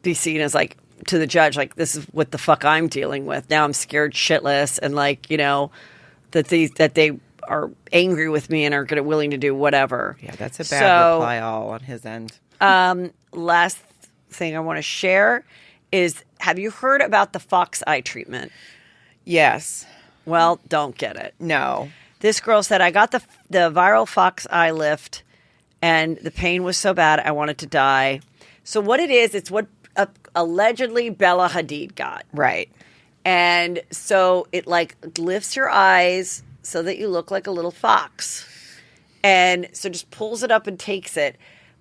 be seen as like, to the judge, like, this is what the fuck I'm dealing with. Now I'm scared shitless and like, that they are angry with me and are willing to do whatever. Yeah, that's a bad reply all on his end. Last thing I want to share is, have you heard about the fox eye treatment? Yes. Well, don't get it. No. This girl said, I got the viral fox eye lift and the pain was so bad I wanted to die. So what it is, it's what allegedly Bella Hadid got. Right. And so it like lifts your eyes so that you look like a little fox. And so just pulls it up and takes it.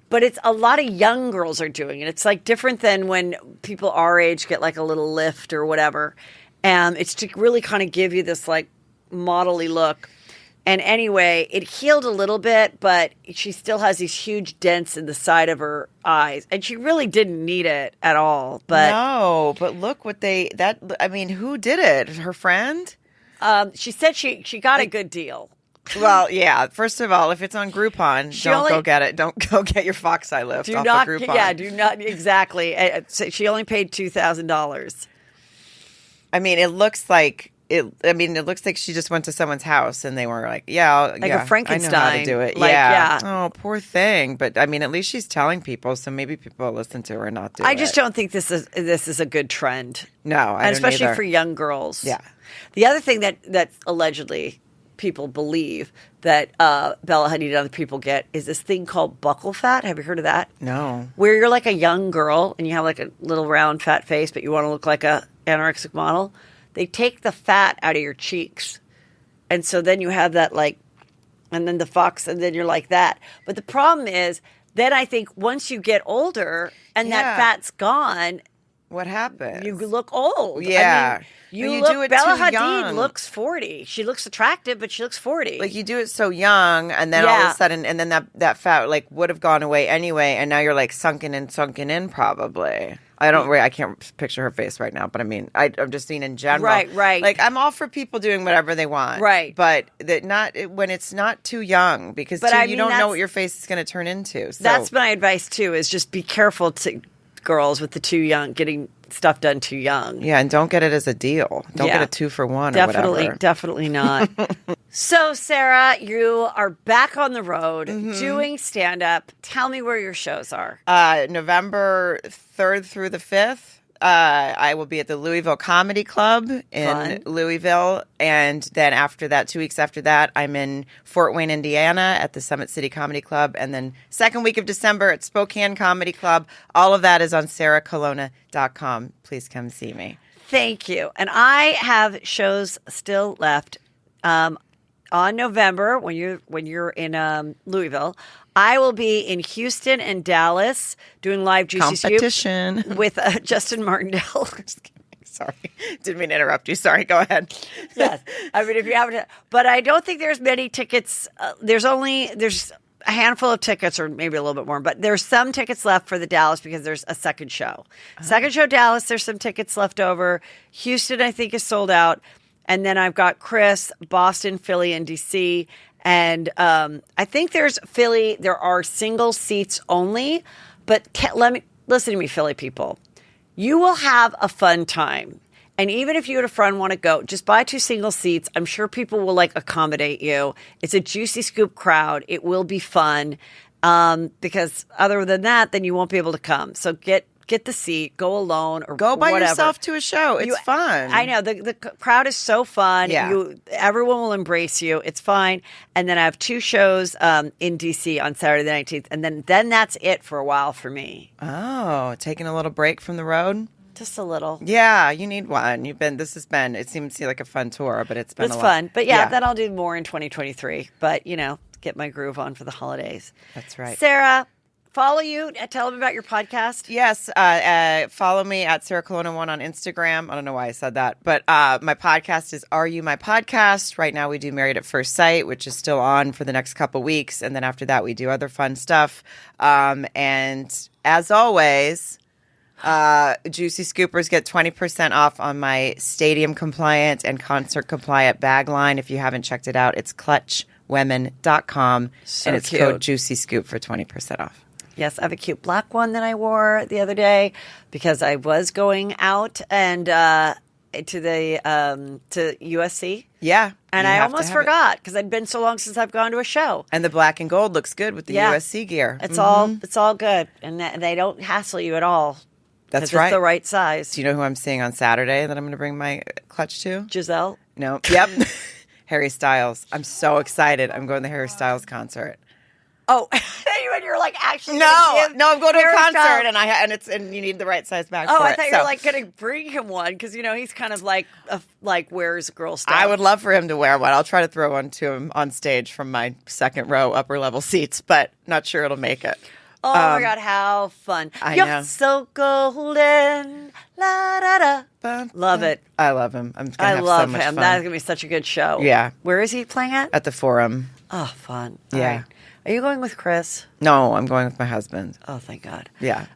But it's a lot of young girls are doing it. It's like different than when people our age get like a little lift or whatever. And it's to really kind of give you this like modelly look. And anyway, it healed a little bit, but she still has these huge dents in the side of her eyes. And she really didn't need it at all. But no, but look what who did it? Her friend? She said she got a good deal. Well, yeah. First of all, if it's on Groupon, go get it. Don't go get your fox eye lift off of Groupon. Yeah, do not exactly. She only paid $2,000. I mean, it looks like she just went to someone's house and they were like, a Frankenstein. I know how to do it. Like, yeah. Oh, poor thing. But I mean, at least she's telling people, so maybe people will listen to her and not do it. I just don't think this is a good trend. No, I don't especially either. for young girls. Yeah. The other thing that allegedly people believe that Bella Hadid and other people get is this thing called buccal fat. Have you heard of that? No. Where you're like a young girl and you have like a little round fat face, but you want to look like a anorexic model. They take the fat out of your cheeks. And so then you have that like, and then the fox, and then you're like that. But the problem is, then I think once you get older and that fat's gone, what happens? you look old. Yeah. I mean, you do it Bella too Hadid young. looks 40. She looks attractive, but she looks 40. Like you do it so young, and then all of a sudden, and then that fat like would have gone away anyway, and now you're like sunken in probably. I can't picture her face right now, but I mean, I'm just saying in general. Right. Like I'm all for people doing whatever they want. Right. But when it's not too young, because you don't know what your face is going to turn into. So. That's my advice too, is just be careful to girls with the too young, getting stuff done too young. Yeah, and don't get it as a deal. Don't get a 2-for-1 or whatever. Definitely not. So, Sarah, you are back on the road doing stand-up. Tell me where your shows are. November 3rd through the 5th. I will be at the Louisville Comedy Club in Louisville. And then after that, 2 weeks after that, I'm in Fort Wayne, Indiana at the Summit City Comedy Club. And then second week of December at Spokane Comedy Club. All of that is on sarahcolonna.com. Please come see me. Thank you. And I have shows still left. On November, when you're in Louisville, I will be in Houston and Dallas doing live Juicy Competition. Scoop with Justin Martindale. Just kidding. Sorry. Didn't mean to interrupt you. Sorry. Go ahead. Yes. I mean, if you haven't, but I don't think there's many tickets. There's a handful of tickets, or maybe a little bit more, but there's some tickets left for the Dallas because there's a second show. Second show, Dallas, there's some tickets left over. Houston, I think, is sold out. And then I've got Chris, Boston, Philly, and DC. And I think there are single seats only, but listen to me, Philly people. You will have a fun time. And even if you and a friend want to go, just buy 2 single seats. I'm sure people will accommodate you. It's a Juicy Scoop crowd. It will be fun. Because other than that, then you won't be able to come. So get the seat, go alone, or go by whatever. yourself to a show. It's fun. I know the crowd is so fun. Yeah. Everyone will embrace you. It's fine. And then I have 2 shows in DC on Saturday the 19th, and then that's it for a while for me. Oh, taking a little break from the road. Just a little. Yeah, you need one. It seems to be like a fun tour, but it's been fun. But then I'll do more in 2023. But get my groove on for the holidays. That's right. Sarah, follow you. Tell them about your podcast. Yes. Follow me at Sarah Colonna 1 on Instagram. I don't know why I said that. But my podcast is Are You My Podcast? Right now we do Married at First Sight, which is still on for the next couple weeks. And then after that, we do other fun stuff. And as always, Juicy Scoopers get 20% off on my stadium compliant and concert compliant bag line. If you haven't checked it out, it's clutchwomen.com. So and it's cute. code Juicy Scoop for 20% off. Yes, I have a cute black one that I wore the other day because I was going out and to USC. Yeah. And I almost forgot because I'd been so long since I've gone to a show. And the black and gold looks good with the USC gear. It's all good, and they don't hassle you at all. That's right. It's the right size. Do you know who I'm seeing on Saturday that I'm going to bring my clutch to? Giselle? No. Yep. Harry Styles. I'm so excited. I'm going to the Harry Styles concert. Oh, and you're actually No, I'm going to a concert, Styles. and you need the right size bag. Oh, for I it. thought you were going to bring him one because he's kind of wears girl stuff. I would love for him to wear one. I'll try to throw one to him on stage from my second row upper level seats, but not sure it'll make it. Oh my God, how fun! I know. So golden, la da da. Love it. I love him. I love so much him. fun. That's gonna be such a good show. Yeah. Where is he playing at? At the Forum. Oh, fun. Yeah. All right. Are you going with Chris? No, I'm going with my husband. Oh, thank God. Yeah.